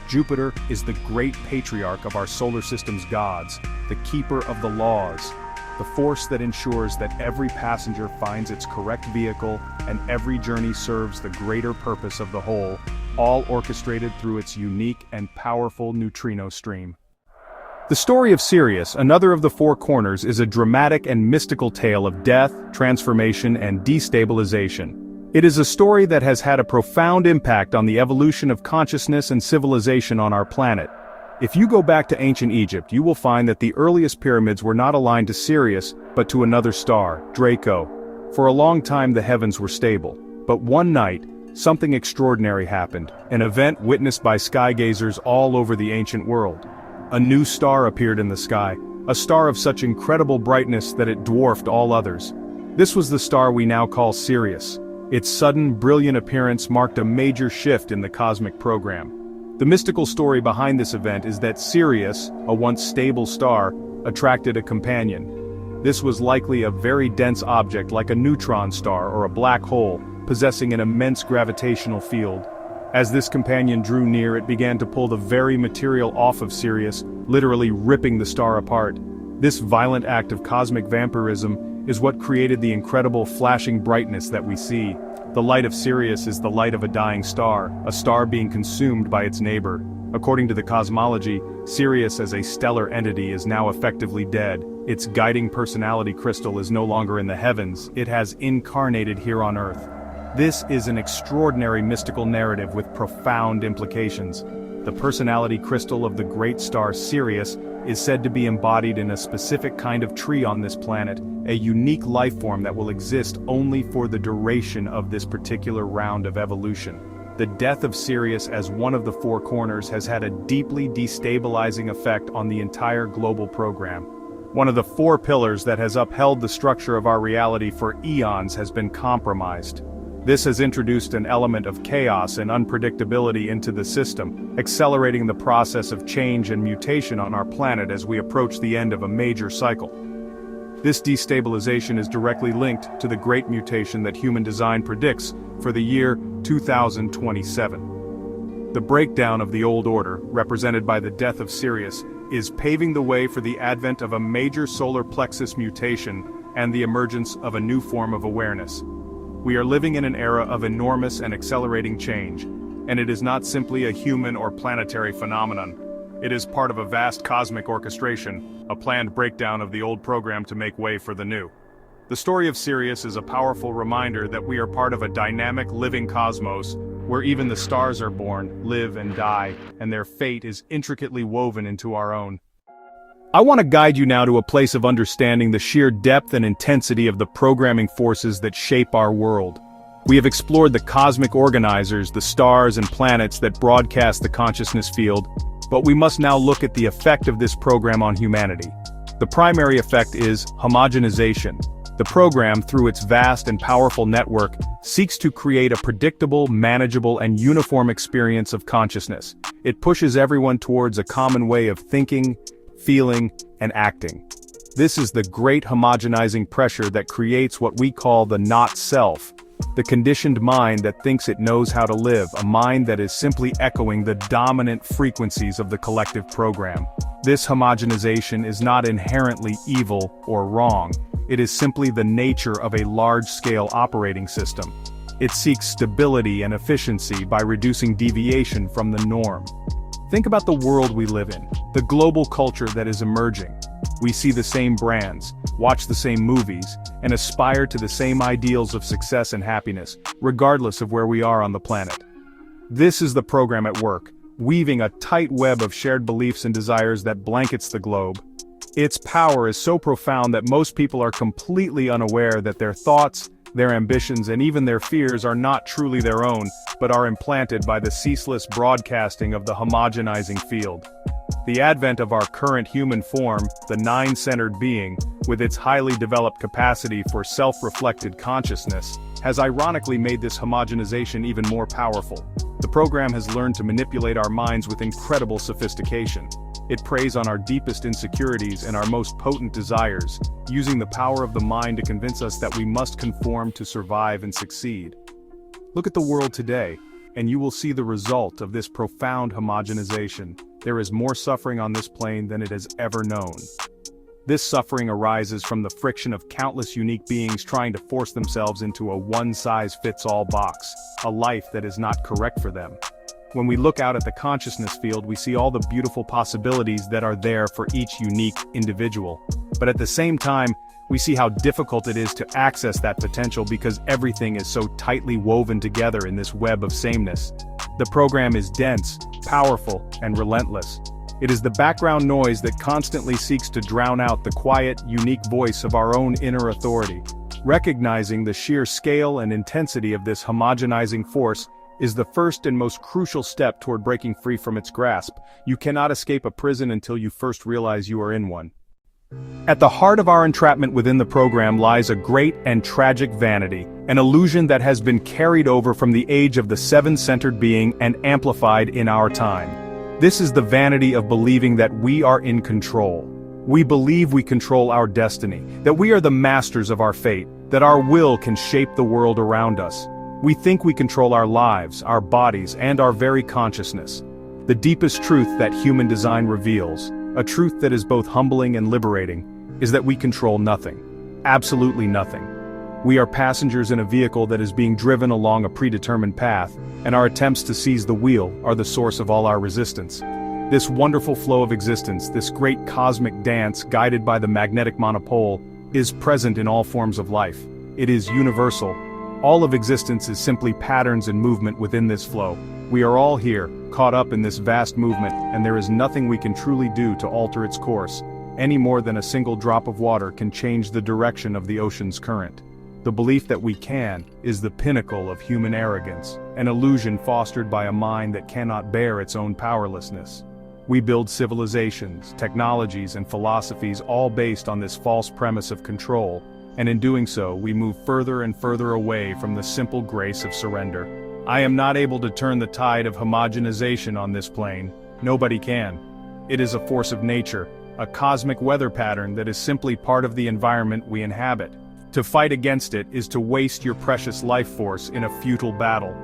Speaker 1: Jupiter is the great patriarch of our solar system's gods, the keeper of the laws, the force that ensures that every passenger finds its correct vehicle and every journey serves the greater purpose of the whole, all orchestrated through its unique and powerful neutrino stream. The story of Sirius, another of the 4 corners, is a dramatic and mystical tale of death, transformation, and destabilization. It is a story that has had a profound impact on the evolution of consciousness and civilization on our planet. If you go back to ancient Egypt, you will find that the earliest pyramids were not aligned to Sirius, but to another star, Draco. For a long time the heavens were stable. But one night, something extraordinary happened, an event witnessed by skygazers all over the ancient world. A new star appeared in the sky, a star of such incredible brightness that it dwarfed all others. This was the star we now call Sirius. Its sudden, brilliant appearance marked a major shift in the cosmic program. The mystical story behind this event is that Sirius, a once stable star, attracted a companion. This was likely a very dense object like a neutron star or a black hole, possessing an immense gravitational field. As this companion drew near, it began to pull the very material off of Sirius, literally ripping the star apart. This violent act of cosmic vampirism is what created the incredible flashing brightness that we see. The light of Sirius is the light of a dying star, a star being consumed by its neighbor. According to the cosmology, Sirius as a stellar entity is now effectively dead. Its guiding personality crystal is no longer in the heavens, it has incarnated here on Earth. This is an extraordinary mystical narrative with profound implications. The personality crystal of the great star Sirius is said to be embodied in a specific kind of tree on this planet, a unique life form that will exist only for the duration of this particular round of evolution. The death of Sirius as one of the four corners has had a deeply destabilizing effect on the entire global program. One of the four pillars that has upheld the structure of our reality for eons has been compromised. This has introduced an element of chaos and unpredictability into the system, accelerating the process of change and mutation on our planet as we approach the end of a major cycle. This destabilization is directly linked to the great mutation that human design predicts for the year 2027. The breakdown of the old order, represented by the death of Sirius, is paving the way for the advent of a major solar plexus mutation and the emergence of a new form of awareness. We are living in an era of enormous and accelerating change, and it is not simply a human or planetary phenomenon. It is part of a vast cosmic orchestration, a planned breakdown of the old program to make way for the new. The story of Sirius is a powerful reminder that we are part of a dynamic, living cosmos, where even the stars are born, live and die, and their fate is intricately woven into our own. I want to guide you now to a place of understanding the sheer depth and intensity of the programming forces that shape our world. We have explored the cosmic organizers, the stars and planets that broadcast the consciousness field, but we must now look at the effect of this program on humanity. The primary effect is homogenization. The program, through its vast and powerful network, seeks to create a predictable, manageable, and uniform experience of consciousness. It pushes everyone towards a common way of thinking, feeling, and acting. This is the great homogenizing pressure that creates what we call the not-self, the conditioned mind that thinks it knows how to live, a mind that is simply echoing the dominant frequencies of the collective program. This homogenization is not inherently evil or wrong, it is simply the nature of a large-scale operating system. It seeks stability and efficiency by reducing deviation from the norm. Think about the world we live in, the global culture that is emerging. We see the same brands, watch the same movies, and aspire to the same ideals of success and happiness, regardless of where we are on the planet. This is the program at work, weaving a tight web of shared beliefs and desires that blankets the globe. Its power is so profound that most people are completely unaware that their thoughts, their ambitions, and even their fears are not truly their own, but are implanted by the ceaseless broadcasting of the homogenizing field. The advent of our current human form, the nine-centered being, with its highly developed capacity for self-reflected consciousness, has ironically made this homogenization even more powerful. The program has learned to manipulate our minds with incredible sophistication. It preys on our deepest insecurities and our most potent desires, using the power of the mind to convince us that we must conform to survive and succeed. Look at the world today, and you will see the result of this profound homogenization. There is more suffering on this plane than it has ever known. This suffering arises from the friction of countless unique beings trying to force themselves into a one-size-fits-all box, a life that is not correct for them. When we look out at the consciousness field, we see all the beautiful possibilities that are there for each unique individual. But at the same time, we see how difficult it is to access that potential because everything is so tightly woven together in this web of sameness. The program is dense, powerful, and relentless. It is the background noise that constantly seeks to drown out the quiet, unique voice of our own inner authority. Recognizing the sheer scale and intensity of this homogenizing force is the first and most crucial step toward breaking free from its grasp. You cannot escape a prison until you first realize you are in one. At the heart of our entrapment within the program lies a great and tragic vanity, an illusion that has been carried over from the age of the seven-centered being and amplified in our time. This is the vanity of believing that we are in control. We believe we control our destiny, that we are the masters of our fate, that our will can shape the world around us. We think we control our lives, our bodies, and our very consciousness. The deepest truth that human design reveals, a truth that is both humbling and liberating, is that we control nothing. Absolutely nothing. We are passengers in a vehicle that is being driven along a predetermined path, and our attempts to seize the wheel are the source of all our resistance. This wonderful flow of existence, this great cosmic dance guided by the magnetic monopole, is present in all forms of life. It is universal. All of existence is simply patterns and movement within this flow. We are all here, caught up in this vast movement, and there is nothing we can truly do to alter its course, any more than a single drop of water can change the direction of the ocean's current. The belief that we can is the pinnacle of human arrogance, an illusion fostered by a mind that cannot bear its own powerlessness. We build civilizations, technologies, and philosophies all based on this false premise of control, and in doing so, we move further and further away from the simple grace of surrender. I am not able to turn the tide of homogenization on this plane. Nobody can. It is a force of nature, a cosmic weather pattern that is simply part of the environment we inhabit. To fight against it is to waste your precious life force in a futile battle.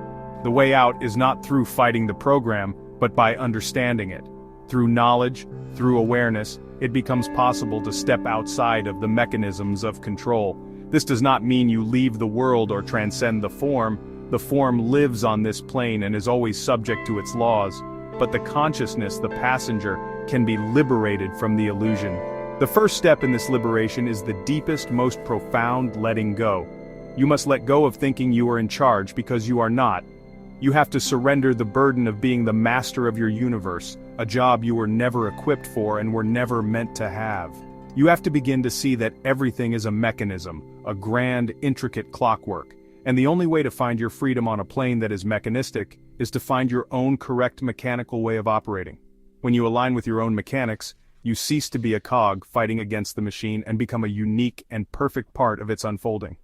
Speaker 1: The way out is not through fighting the program, but by understanding it. Through knowledge, through awareness, it becomes possible to step outside of the mechanisms of control. This does not mean you leave the world or transcend the form. The form lives on this plane and is always subject to its laws, but the consciousness, the passenger, can be liberated from the illusion. The first step in this liberation is the deepest, most profound letting go. You must let go of thinking you are in charge because you are not. You have to surrender the burden of being the master of your universe, a job you were never equipped for and were never meant to have. You have to begin to see that everything is a mechanism, a grand, intricate clockwork, and the only way to find your freedom on a plane that is mechanistic is to find your own correct mechanical way of operating. When you align with your own mechanics, you cease to be a cog fighting against the machine and become a unique and perfect part of its unfolding.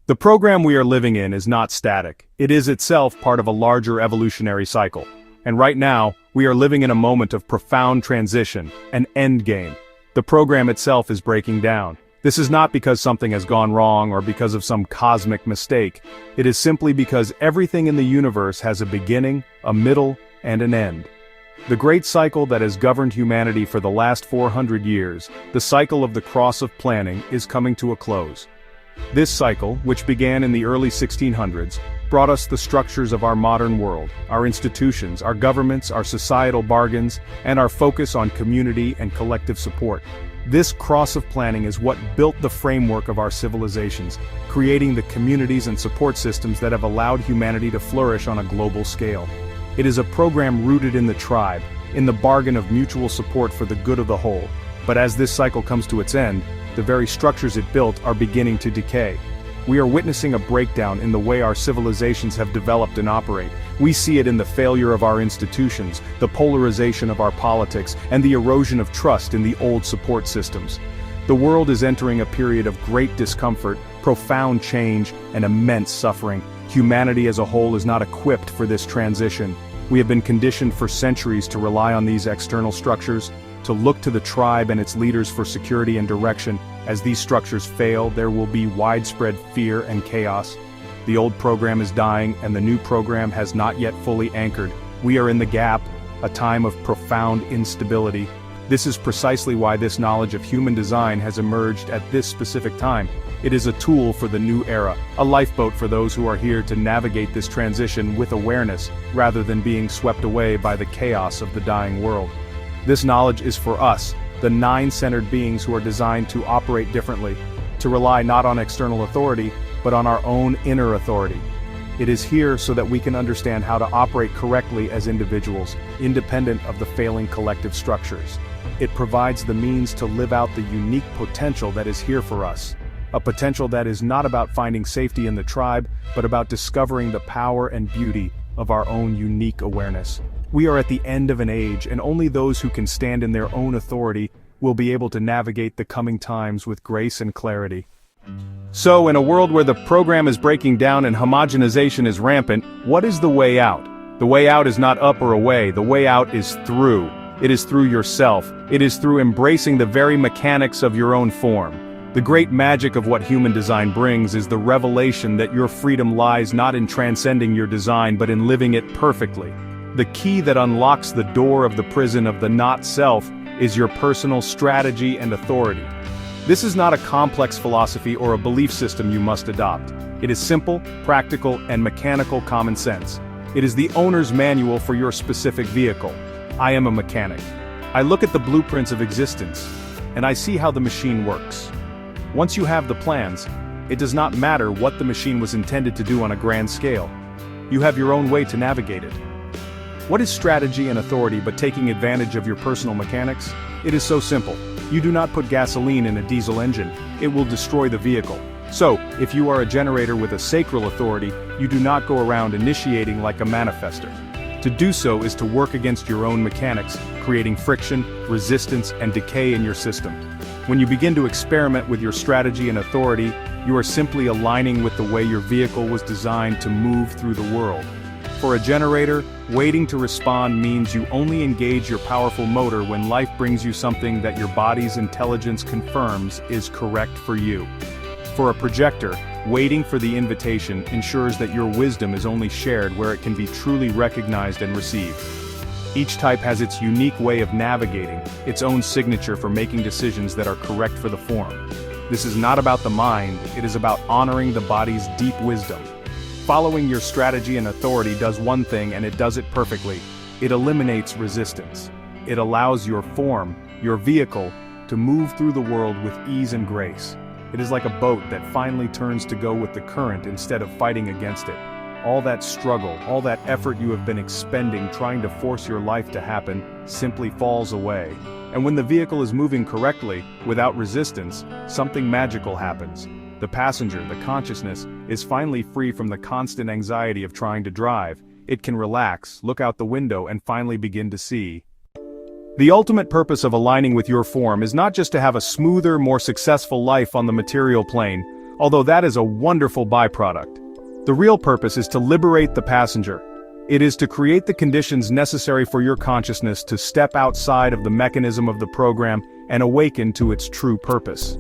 Speaker 1: The program we are living in is not static. It is itself part of a larger evolutionary cycle. And right now, we are living in a moment of profound transition, an endgame. The program itself is breaking down. This is not because something has gone wrong or because of some cosmic mistake. It is simply because everything in the universe has a beginning, a middle, and an end. The great cycle that has governed humanity for the last 400 years, the cycle of the cross of planning, is coming to a close. This cycle, which began in the early 1600s, brought us the structures of our modern world, our institutions, our governments, our societal bargains, and our focus on community and collective support. This cross of planning is what built the framework of our civilizations, creating the communities and support systems that have allowed humanity to flourish on a global scale. It is a program rooted in the tribe, in the bargain of mutual support for the good of the whole. But as this cycle comes to its end, the very structures it built are beginning to decay. We are witnessing a breakdown in the way our civilizations have developed and operate. We see it in the failure of our institutions, the polarization of our politics, and the erosion of trust in the old support systems. The world is entering a period of great discomfort, profound change, and immense suffering. Humanity as a whole is not equipped for this transition. We have been conditioned for centuries to rely on these external structures, to look to the tribe and its leaders for security and direction. As these structures fail, there will be widespread fear and chaos. The old program is dying, and the new program has not yet fully anchored. We are in the gap, a time of profound instability. This is precisely why this knowledge of human design has emerged at this specific time. It is a tool for the new era, a lifeboat for those who are here to navigate this transition with awareness, rather than being swept away by the chaos of the dying world. This knowledge is for us, the nine-centered beings who are designed to operate differently, to rely not on external authority, but on our own inner authority. It is here so that we can understand how to operate correctly as individuals, independent of the failing collective structures. It provides the means to live out the unique potential that is here for us. A potential that is not about finding safety in the tribe, but about discovering the power and beauty of our own unique awareness. We are at the end of an age, and only those who can stand in their own authority will be able to navigate the coming times with grace and clarity. So, in a world where the program is breaking down and homogenization is rampant, what is the way out? The way out is not up or away, the way out is through. It is through yourself. It is through embracing the very mechanics of your own form. The great magic of what human design brings is the revelation that your freedom lies not in transcending your design but in living it perfectly. The key that unlocks the door of the prison of the not-self is your personal strategy and authority. This is not a complex philosophy or a belief system you must adopt. It is simple, practical, and mechanical common sense. It is the owner's manual for your specific vehicle. I am a mechanic. I look at the blueprints of existence, and I see how the machine works. Once you have the plans, it does not matter what the machine was intended to do on a grand scale. You have your own way to navigate it. What is strategy and authority but taking advantage of your personal mechanics? It is so simple. You do not put gasoline in a diesel engine. It will destroy the vehicle. So, if you are a generator with a sacral authority, you do not go around initiating like a manifester. To do so is to work against your own mechanics, creating friction, resistance, and decay in your system. When you begin to experiment with your strategy and authority, you are simply aligning with the way your vehicle was designed to move through the world. For a generator, waiting to respond means you only engage your powerful motor when life brings you something that your body's intelligence confirms is correct for you. For a projector, waiting for the invitation ensures that your wisdom is only shared where it can be truly recognized and received. Each type has its unique way of navigating, its own signature for making decisions that are correct for the form. This is not about the mind, it is about honoring the body's deep wisdom. Following your strategy and authority does one thing and it does it perfectly. It eliminates resistance. It allows your form, your vehicle, to move through the world with ease and grace. It is like a boat that finally turns to go with the current instead of fighting against it. All that struggle, all that effort you have been expending trying to force your life to happen, simply falls away. And when the vehicle is moving correctly, without resistance, something magical happens. The passenger, the consciousness, is finally free from the constant anxiety of trying to drive. It can relax, look out the window, and finally begin to see. The ultimate purpose of aligning with your form is not just to have a smoother, more successful life on the material plane, although that is a wonderful byproduct. The real purpose is to liberate the passenger. It is to create the conditions necessary for your consciousness to step outside of the mechanism of the program and awaken to its true purpose.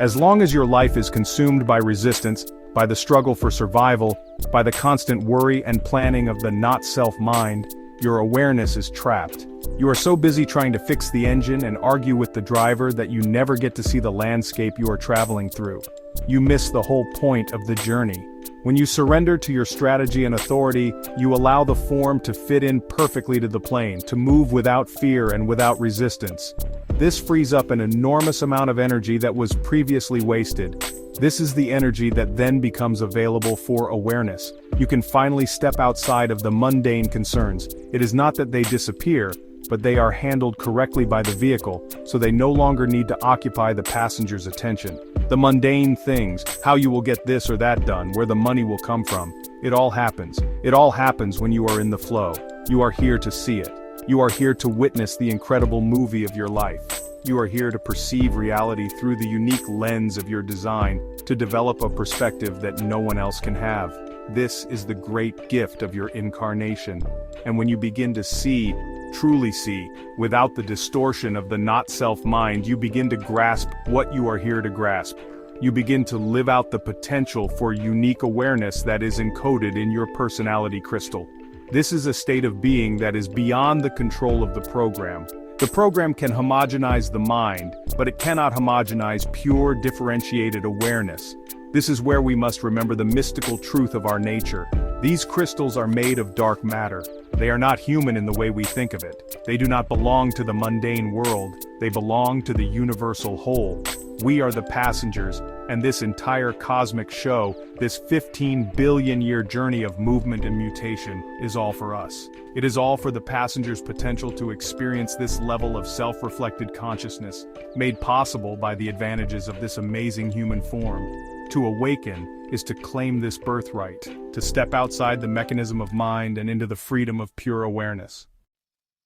Speaker 1: As long as your life is consumed by resistance, by the struggle for survival, by the constant worry and planning of the not-self mind, your awareness is trapped. You are so busy trying to fix the engine and argue with the driver that you never get to see the landscape you are traveling through. You miss the whole point of the journey. When you surrender to your strategy and authority, you allow the form to fit in perfectly to the plane, to move without fear and without resistance. This frees up an enormous amount of energy that was previously wasted. This is the energy that then becomes available for awareness. You can finally step outside of the mundane concerns. It is not that they disappear, but they are handled correctly by the vehicle, so they no longer need to occupy the passenger's attention. The mundane things, how you will get this or that done, where the money will come from, it all happens. It all happens when you are in the flow. You are here to see it. You are here to witness the incredible movie of your life. You are here to perceive reality through the unique lens of your design, to develop a perspective that no one else can have. This is the great gift of your incarnation. And when you begin to see, truly see, without the distortion of the not-self mind, you begin to grasp what you are here to grasp. You begin to live out the potential for unique awareness that is encoded in your personality crystal. This is a state of being that is beyond the control of the program. The program can homogenize the mind, but it cannot homogenize pure, differentiated awareness. This is where we must remember the mystical truth of our nature. These crystals are made of dark matter. They are not human in the way we think of it. They do not belong to the mundane world. They belong to the universal whole. We are the passengers, And this entire cosmic show, this 15 billion year journey of movement and mutation, is all for us. It is all for the passenger's potential to experience this level of self-reflected consciousness, made possible by the advantages of this amazing human form. To awaken is to claim this birthright, to step outside the mechanism of mind and into the freedom of pure awareness.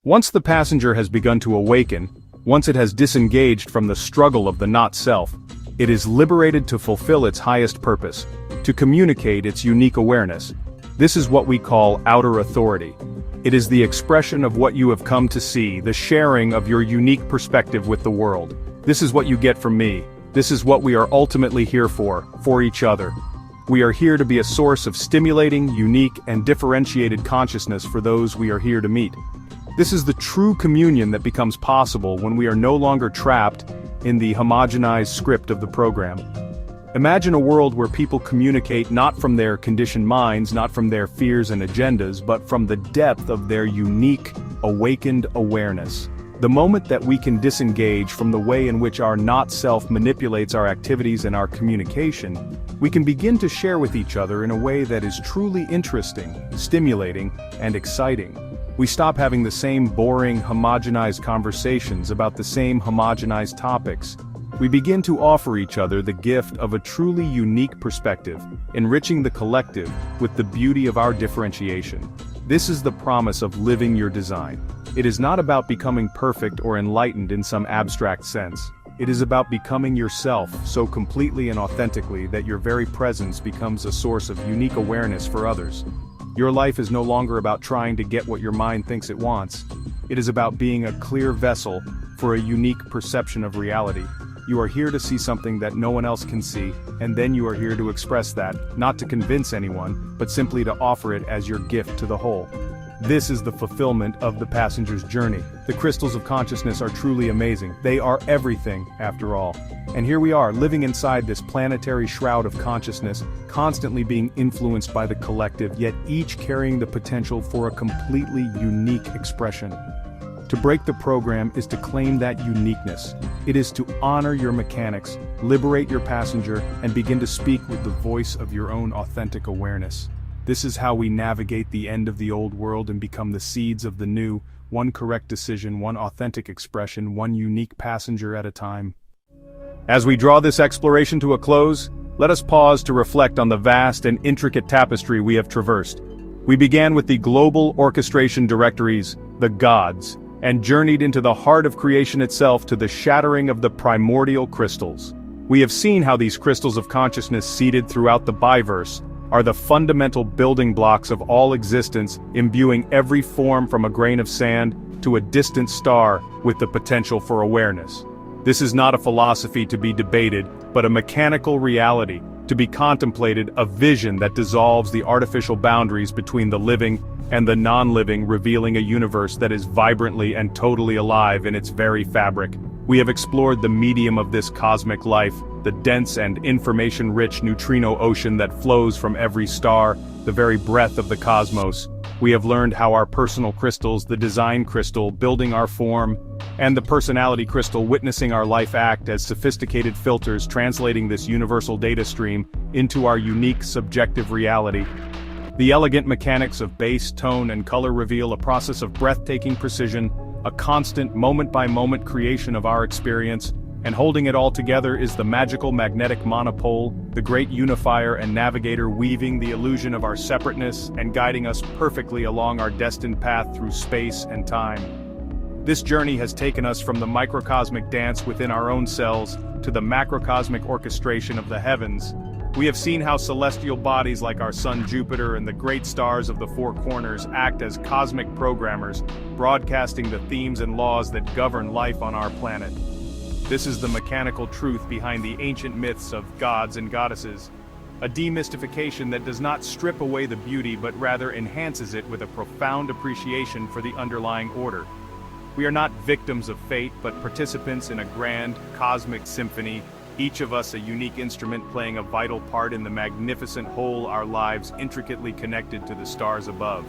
Speaker 1: Once the passenger has begun to awaken, once it has disengaged from the struggle of the not-self, it is liberated to fulfill its highest purpose, to communicate its unique awareness. This is what we call outer authority. It is the expression of what you have come to see, the sharing of your unique perspective with the world. This is what you get from me. This is what we are ultimately here for each other. We are here to be a source of stimulating, unique, and differentiated consciousness for those we are here to meet. This is the true communion that becomes possible when we are no longer trapped in the homogenized script of the program. Imagine a world where people communicate not from their conditioned minds, not from their fears and agendas, but from the depth of their unique, awakened awareness. The moment that we can disengage from the way in which our not-self manipulates our activities and our communication, we can begin to share with each other in a way that is truly interesting, stimulating, and exciting. We stop having the same boring, homogenized conversations about the same homogenized topics. We begin to offer each other the gift of a truly unique perspective, enriching the collective with the beauty of our differentiation. This is the promise of living your design. It is not about becoming perfect or enlightened in some abstract sense. It is about becoming yourself so completely and authentically that your very presence becomes a source of unique awareness for others. Your life is no longer about trying to get what your mind thinks it wants. It is about being a clear vessel for a unique perception of reality. You are here to see something that no one else can see, and then you are here to express that, not to convince anyone, but simply to offer it as your gift to the whole. This is the fulfillment of the passenger's journey. The crystals of consciousness are truly amazing. They are everything, after all. And here we are, living inside this planetary shroud of consciousness, constantly being influenced by the collective, yet each carrying the potential for a completely unique expression. To break the program is to claim that uniqueness. It is to honor your mechanics, liberate your passenger, and begin to speak with the voice of your own authentic awareness. This is how we navigate the end of the old world and become the seeds of the new, one correct decision, one authentic expression, one unique passenger at a time. As we draw this exploration to a close, let us pause to reflect on the vast and intricate tapestry we have traversed. We began with the global orchestration directories, the gods, and journeyed into the heart of creation itself to the shattering of the primordial crystals. We have seen how these crystals of consciousness seated throughout the biverse are the fundamental building blocks of all existence, imbuing every form from a grain of sand to a distant star with the potential for awareness. This is not a philosophy to be debated, but a mechanical reality, to be contemplated, a vision that dissolves the artificial boundaries between the living and the non-living, revealing a universe that is vibrantly and totally alive in its very fabric. We have explored the medium of this cosmic life, the dense and information-rich neutrino ocean that flows from every star, the very breath of the cosmos. We have learned how our personal crystals, the design crystal, building our form, and the personality crystal witnessing our life act as sophisticated filters translating this universal data stream into our unique subjective reality. The elegant mechanics of bass, tone, and color reveal a process of breathtaking precision, a constant moment-by-moment creation of our experience, and holding it all together is the magical magnetic monopole, the great unifier and navigator weaving the illusion of our separateness and guiding us perfectly along our destined path through space and time. This journey has taken us from the microcosmic dance within our own cells to the macrocosmic orchestration of the heavens. We have seen how celestial bodies like our sun Jupiter and the great stars of the four corners act as cosmic programmers, broadcasting the themes and laws that govern life on our planet. This is the mechanical truth behind the ancient myths of gods and goddesses, a demystification that does not strip away the beauty but rather enhances it with a profound appreciation for the underlying order. We are not victims of fate but participants in a grand, cosmic symphony, each of us a unique instrument playing a vital part in the magnificent whole, our lives intricately connected to the stars above.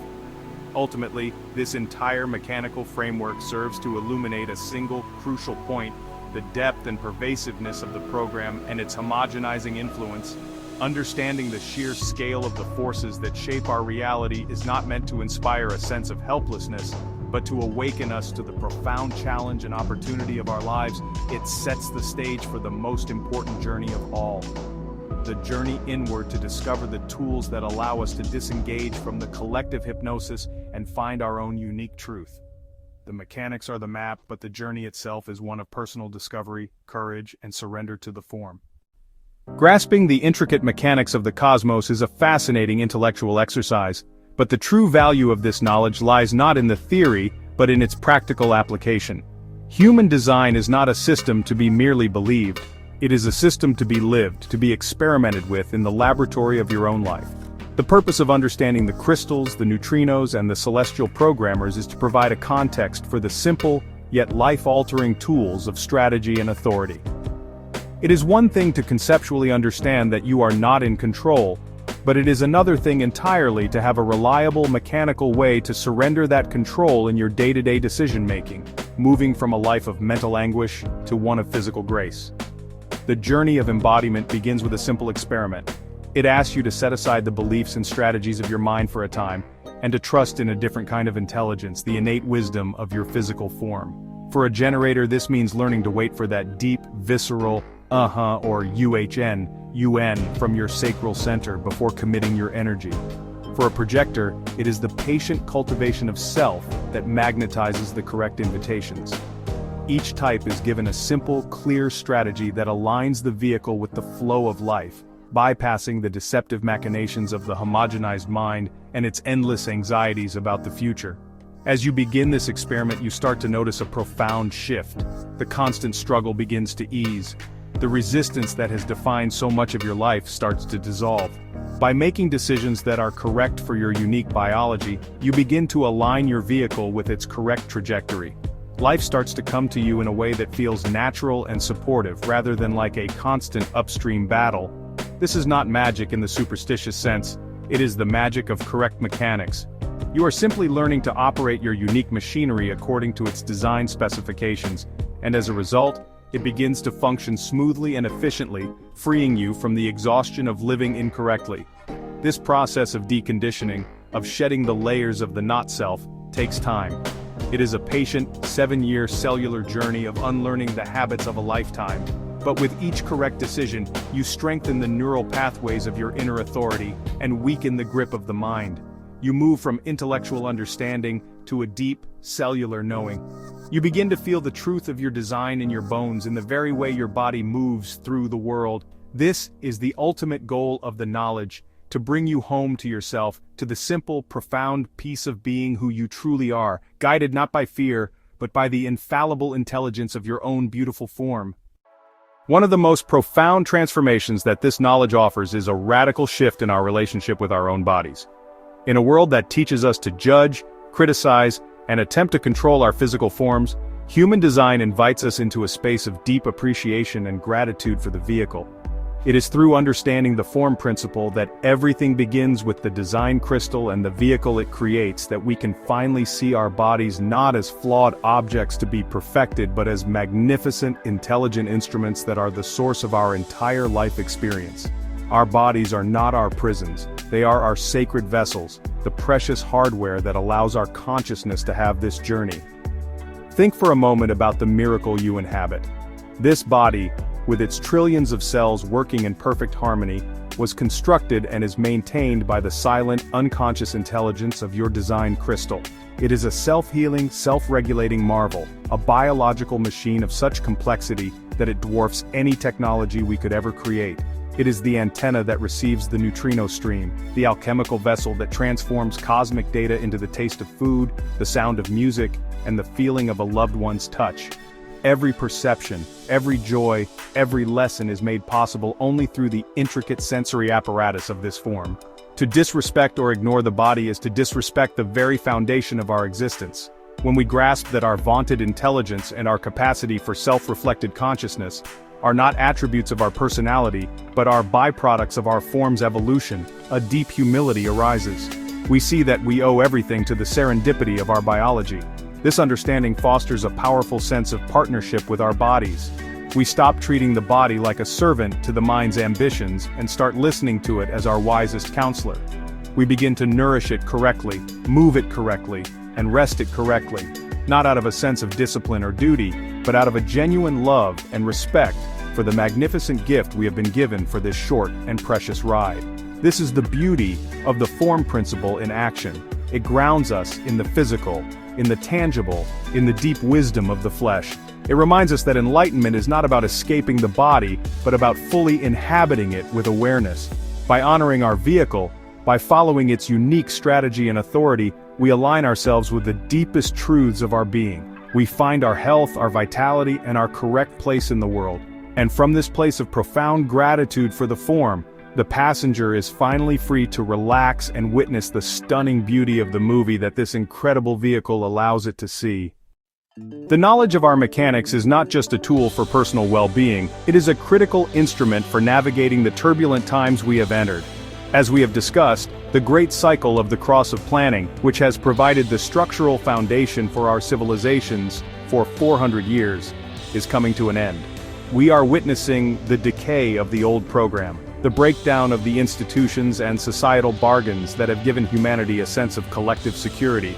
Speaker 1: Ultimately, this entire mechanical framework serves to illuminate a single crucial point: the depth and pervasiveness of the program and its homogenizing influence. Understanding the sheer scale of the forces that shape our reality is not meant to inspire a sense of helplessness, but to awaken us to the profound challenge and opportunity of our lives. It sets the stage for the most important journey of all. The journey inward to discover the tools that allow us to disengage from the collective hypnosis and find our own unique truth. The mechanics are the map, but the journey itself is one of personal discovery, courage, and surrender to the form. Grasping the intricate mechanics of the cosmos is a fascinating intellectual exercise, but the true value of this knowledge lies not in the theory, but in its practical application. Human design is not a system to be merely believed. It is a system to be lived, to be experimented with in the laboratory of your own life. The purpose of understanding the crystals, the neutrinos, and the celestial programmers is to provide a context for the simple, yet life-altering tools of strategy and authority. It is one thing to conceptually understand that you are not in control, but it is another thing entirely to have a reliable mechanical way to surrender that control in your day-to-day decision-making, moving from a life of mental anguish to one of physical grace. The journey of embodiment begins with a simple experiment. It asks you to set aside the beliefs and strategies of your mind for a time, and to trust in a different kind of intelligence, the innate wisdom of your physical form. For a generator, this means learning to wait for that deep, visceral, or UN from your sacral center before committing your energy. For a projector, it is the patient cultivation of self that magnetizes the correct invitations. Each type is given a simple, clear strategy that aligns the vehicle with the flow of life, bypassing the deceptive machinations of the homogenized mind and its endless anxieties about the future. As you begin this experiment, you start to notice a profound shift. The constant struggle begins to ease. The resistance that has defined so much of your life starts to dissolve. By making decisions that are correct for your unique biology, you begin to align your vehicle with its correct trajectory. Life starts to come to you in a way that feels natural and supportive rather than like a constant upstream battle. This is not magic in the superstitious sense, it is the magic of correct mechanics. You are simply learning to operate your unique machinery according to its design specifications, and as a result, it begins to function smoothly and efficiently, freeing you from the exhaustion of living incorrectly. This process of deconditioning, of shedding the layers of the not-self, takes time. It is a patient, 7-year cellular journey of unlearning the habits of a lifetime. But with each correct decision, you strengthen the neural pathways of your inner authority and weaken the grip of the mind. You move from intellectual understanding to a deep, cellular knowing. You begin to feel the truth of your design in your bones in the very way your body moves through the world. This is the ultimate goal of the knowledge, to bring you home to yourself, to the simple, profound piece of being who you truly are, guided not by fear, but by the infallible intelligence of your own beautiful form. One of the most profound transformations that this knowledge offers is a radical shift in our relationship with our own bodies. In a world that teaches us to judge, criticize, and attempt to control our physical forms, human design invites us into a space of deep appreciation and gratitude for the vehicle. It is through understanding the form principle that everything begins with the design crystal and the vehicle it creates that we can finally see our bodies not as flawed objects to be perfected but as magnificent, intelligent instruments that are the source of our entire life experience. Our bodies are not our prisons, they are our sacred vessels, the precious hardware that allows our consciousness to have this journey. Think for a moment about the miracle you inhabit. This body, with its trillions of cells working in perfect harmony, was constructed and is maintained by the silent, unconscious intelligence of your design crystal. It is a self-healing, self-regulating marvel, a biological machine of such complexity that it dwarfs any technology we could ever create. It is the antenna that receives the neutrino stream, the alchemical vessel that transforms cosmic data into the taste of food, the sound of music, and the feeling of a loved one's touch. Every perception, every joy, every lesson is made possible only through the intricate sensory apparatus of this form. To disrespect or ignore the body is to disrespect the very foundation of our existence. When we grasp that our vaunted intelligence and our capacity for self-reflected consciousness are not attributes of our personality, but are byproducts of our form's evolution, a deep humility arises. We see that we owe everything to the serendipity of our biology. This understanding fosters a powerful sense of partnership with our bodies. We stop treating the body like a servant to the mind's ambitions and start listening to it as our wisest counselor. We begin to nourish it correctly, move it correctly, and rest it correctly, not out of a sense of discipline or duty, but out of a genuine love and respect for the magnificent gift we have been given for this short and precious ride. This is the beauty of the form principle in action. It grounds us in the physical, in the tangible, in the deep wisdom of the flesh. It reminds us that enlightenment is not about escaping the body, but about fully inhabiting it with awareness. By honoring our vehicle, by following its unique strategy and authority, we align ourselves with the deepest truths of our being. We find our health, our vitality, and our correct place in the world. And from this place of profound gratitude for the form, the passenger is finally free to relax and witness the stunning beauty of the movie that this incredible vehicle allows it to see. The knowledge of our mechanics is not just a tool for personal well-being, it is a critical instrument for navigating the turbulent times we have entered. As we have discussed, the great cycle of the cross of planning, which has provided the structural foundation for our civilizations for 400 years, is coming to an end. We are witnessing the decay of the old program, the breakdown of the institutions and societal bargains that have given humanity a sense of collective security.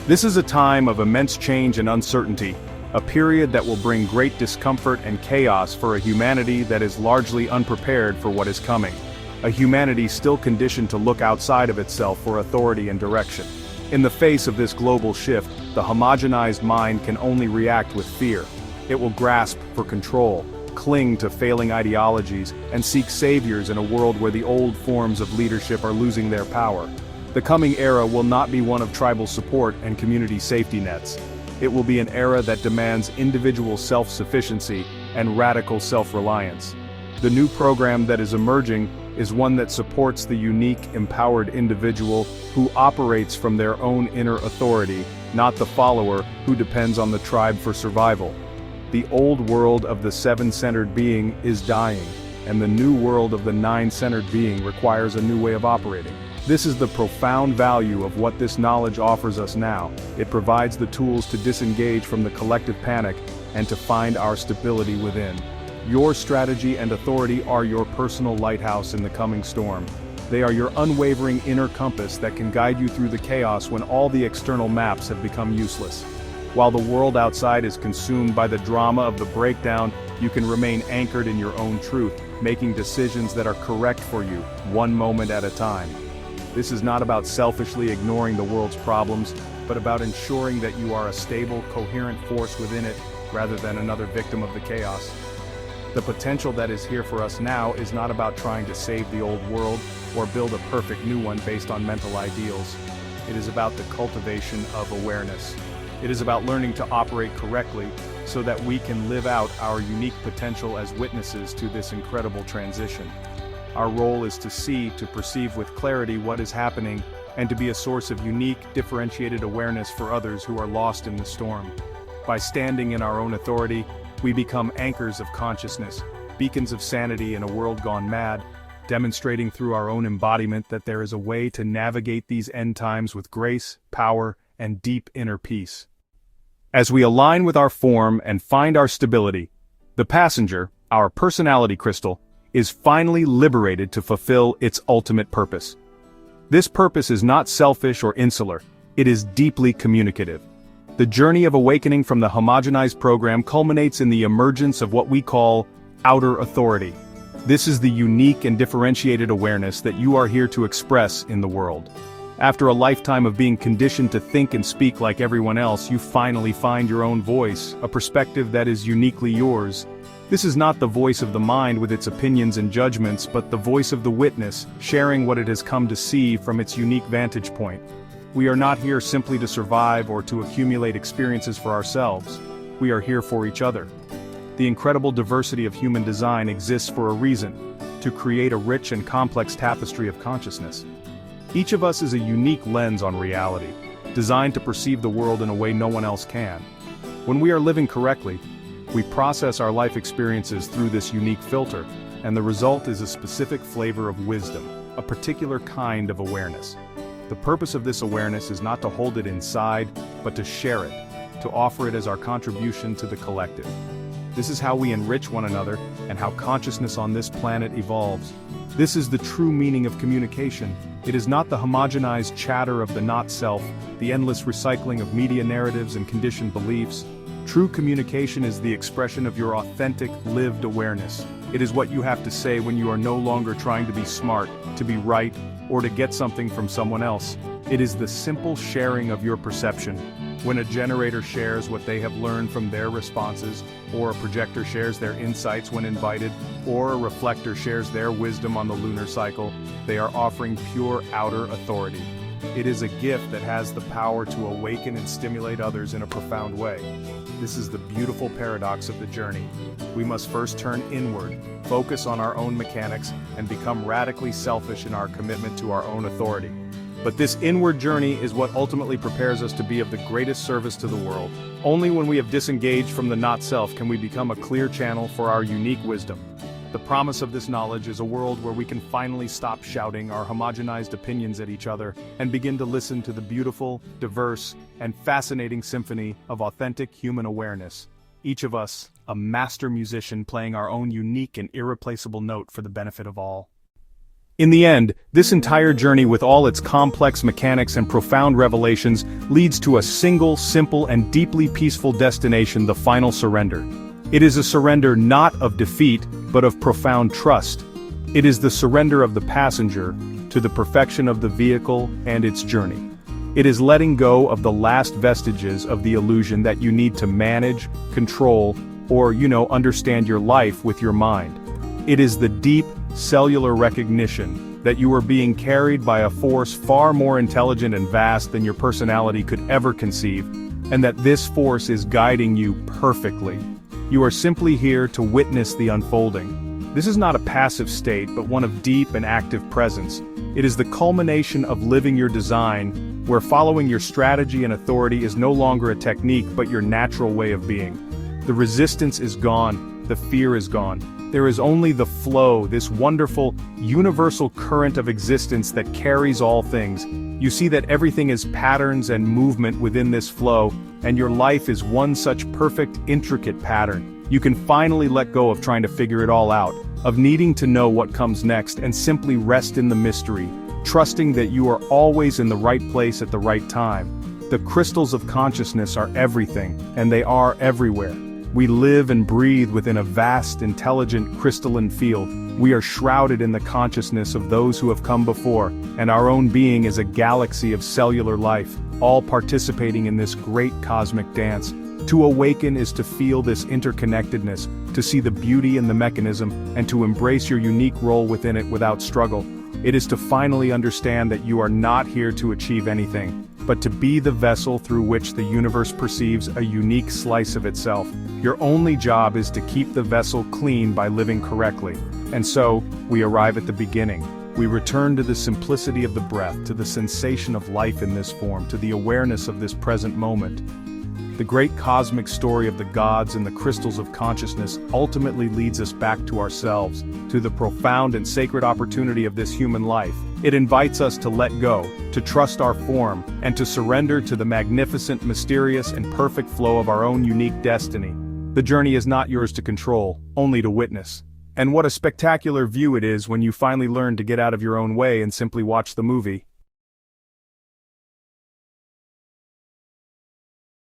Speaker 1: This is a time of immense change and uncertainty, a period that will bring great discomfort and chaos for a humanity that is largely unprepared for what is coming. A humanity still conditioned to look outside of itself for authority and direction. In the face of this global shift, the homogenized mind can only react with fear. It will grasp for control, cling to failing ideologies, and seek saviors in a world where the old forms of leadership are losing their power. The coming era will not be one of tribal support and community safety nets. It will be an era that demands individual self-sufficiency and radical self-reliance. The new program that is emerging is one that supports the unique, empowered individual who operates from their own inner authority, not the follower who depends on the tribe for survival. The old world of the seven-centered being is dying, and the new world of the nine-centered being requires a new way of operating. This is the profound value of what this knowledge offers us now. It provides the tools to disengage from the collective panic and to find our stability within. Your strategy and authority are your personal lighthouse in the coming storm. They are your unwavering inner compass that can guide you through the chaos when all the external maps have become useless. While the world outside is consumed by the drama of the breakdown, you can remain anchored in your own truth, making decisions that are correct for you, one moment at a time. This is not about selfishly ignoring the world's problems, but about ensuring that you are a stable, coherent force within it, rather than another victim of the chaos. The potential that is here for us now is not about trying to save the old world or build a perfect new one based on mental ideals. It is about the cultivation of awareness. It is about learning to operate correctly so that we can live out our unique potential as witnesses to this incredible transition. Our role is to see, to perceive with clarity what is happening, and to be a source of unique, differentiated awareness for others who are lost in the storm. By standing in our own authority, we become anchors of consciousness, beacons of sanity in a world gone mad, demonstrating through our own embodiment that there is a way to navigate these end times with grace, power, and deep inner peace. As we align with our form and find our stability, the passenger, our personality crystal, is finally liberated to fulfill its ultimate purpose. This purpose is not selfish or insular, it is deeply communicative. The journey of awakening from the homogenized program culminates in the emergence of what we call outer authority. This is the unique and differentiated awareness that you are here to express in the world. After a lifetime of being conditioned to think and speak like everyone else, you finally find your own voice, a perspective that is uniquely yours. This is not the voice of the mind with its opinions and judgments, but the voice of the witness, sharing what it has come to see from its unique vantage point. We are not here simply to survive or to accumulate experiences for ourselves. We are here for each other. The incredible diversity of human design exists for a reason, to create a rich and complex tapestry of consciousness. Each of us is a unique lens on reality, designed to perceive the world in a way no one else can. When we are living correctly, we process our life experiences through this unique filter, and the result is a specific flavor of wisdom, a particular kind of awareness. The purpose of this awareness is not to hold it inside, but to share it, to offer it as our contribution to the collective. This is how we enrich one another, and how consciousness on this planet evolves. This is the true meaning of communication. It is not the homogenized chatter of the not-self, the endless recycling of media narratives and conditioned beliefs. True communication is the expression of your authentic, lived awareness. It is what you have to say when you are no longer trying to be smart, to be right, or to get something from someone else. It is the simple sharing of your perception. When a generator shares what they have learned from their responses, or a projector shares their insights when invited, or a reflector shares their wisdom on the lunar cycle, they are offering pure outer authority. It is a gift that has the power to awaken and stimulate others in a profound way. This is the beautiful paradox of the journey. We must first turn inward, focus on our own mechanics, and become radically selfish in our commitment to our own authority. But this inward journey is what ultimately prepares us to be of the greatest service to the world. Only when we have disengaged from the not-self can we become a clear channel for our unique wisdom. The promise of this knowledge is a world where we can finally stop shouting our homogenized opinions at each other and begin to listen to the beautiful, diverse, and fascinating symphony of authentic human awareness. Each of us, a master musician playing our own unique and irreplaceable note for the benefit of all. In the end, this entire journey with all its complex mechanics and profound revelations leads to a single, simple, and deeply peaceful destination: the final surrender. It is a surrender not of defeat, but of profound trust. It is the surrender of the passenger to the perfection of the vehicle and its journey. It is letting go of the last vestiges of the illusion that you need to manage, control, or, understand your life with your mind. It is the deep, cellular recognition that you are being carried by a force far more intelligent and vast than your personality could ever conceive, and that this force is guiding you perfectly. You are simply here to witness the unfolding. This is not a passive state, but one of deep and active presence. It is the culmination of living your design, where following your strategy and authority is no longer a technique but your natural way of being. The resistance is gone, the fear is gone. There is only the flow, this wonderful, universal current of existence that carries all things. You see that everything is patterns and movement within this flow, and your life is one such perfect, intricate pattern. You can finally let go of trying to figure it all out, of needing to know what comes next, and simply rest in the mystery, trusting that you are always in the right place at the right time. The crystals of consciousness are everything, and they are everywhere. We live and breathe within a vast, intelligent, crystalline field. We are shrouded in the consciousness of those who have come before, and our own being is a galaxy of cellular life, all participating in this great cosmic dance. To awaken is to feel this interconnectedness, to see the beauty in the mechanism, and to embrace your unique role within it without struggle. It is to finally understand that you are not here to achieve anything, but to be the vessel through which the universe perceives a unique slice of itself. Your only job is to keep the vessel clean by living correctly. And so, we arrive at the beginning. We return to the simplicity of the breath, to the sensation of life in this form, to the awareness of this present moment. The great cosmic story of the gods and the crystals of consciousness ultimately leads us back to ourselves, to the profound and sacred opportunity of this human life. It invites us to let go, to trust our form, and to surrender to the magnificent, mysterious, and perfect flow of our own unique destiny. The journey is not yours to control, only to witness. And what a spectacular view it is when you finally learn to get out of your own way and simply watch the movie.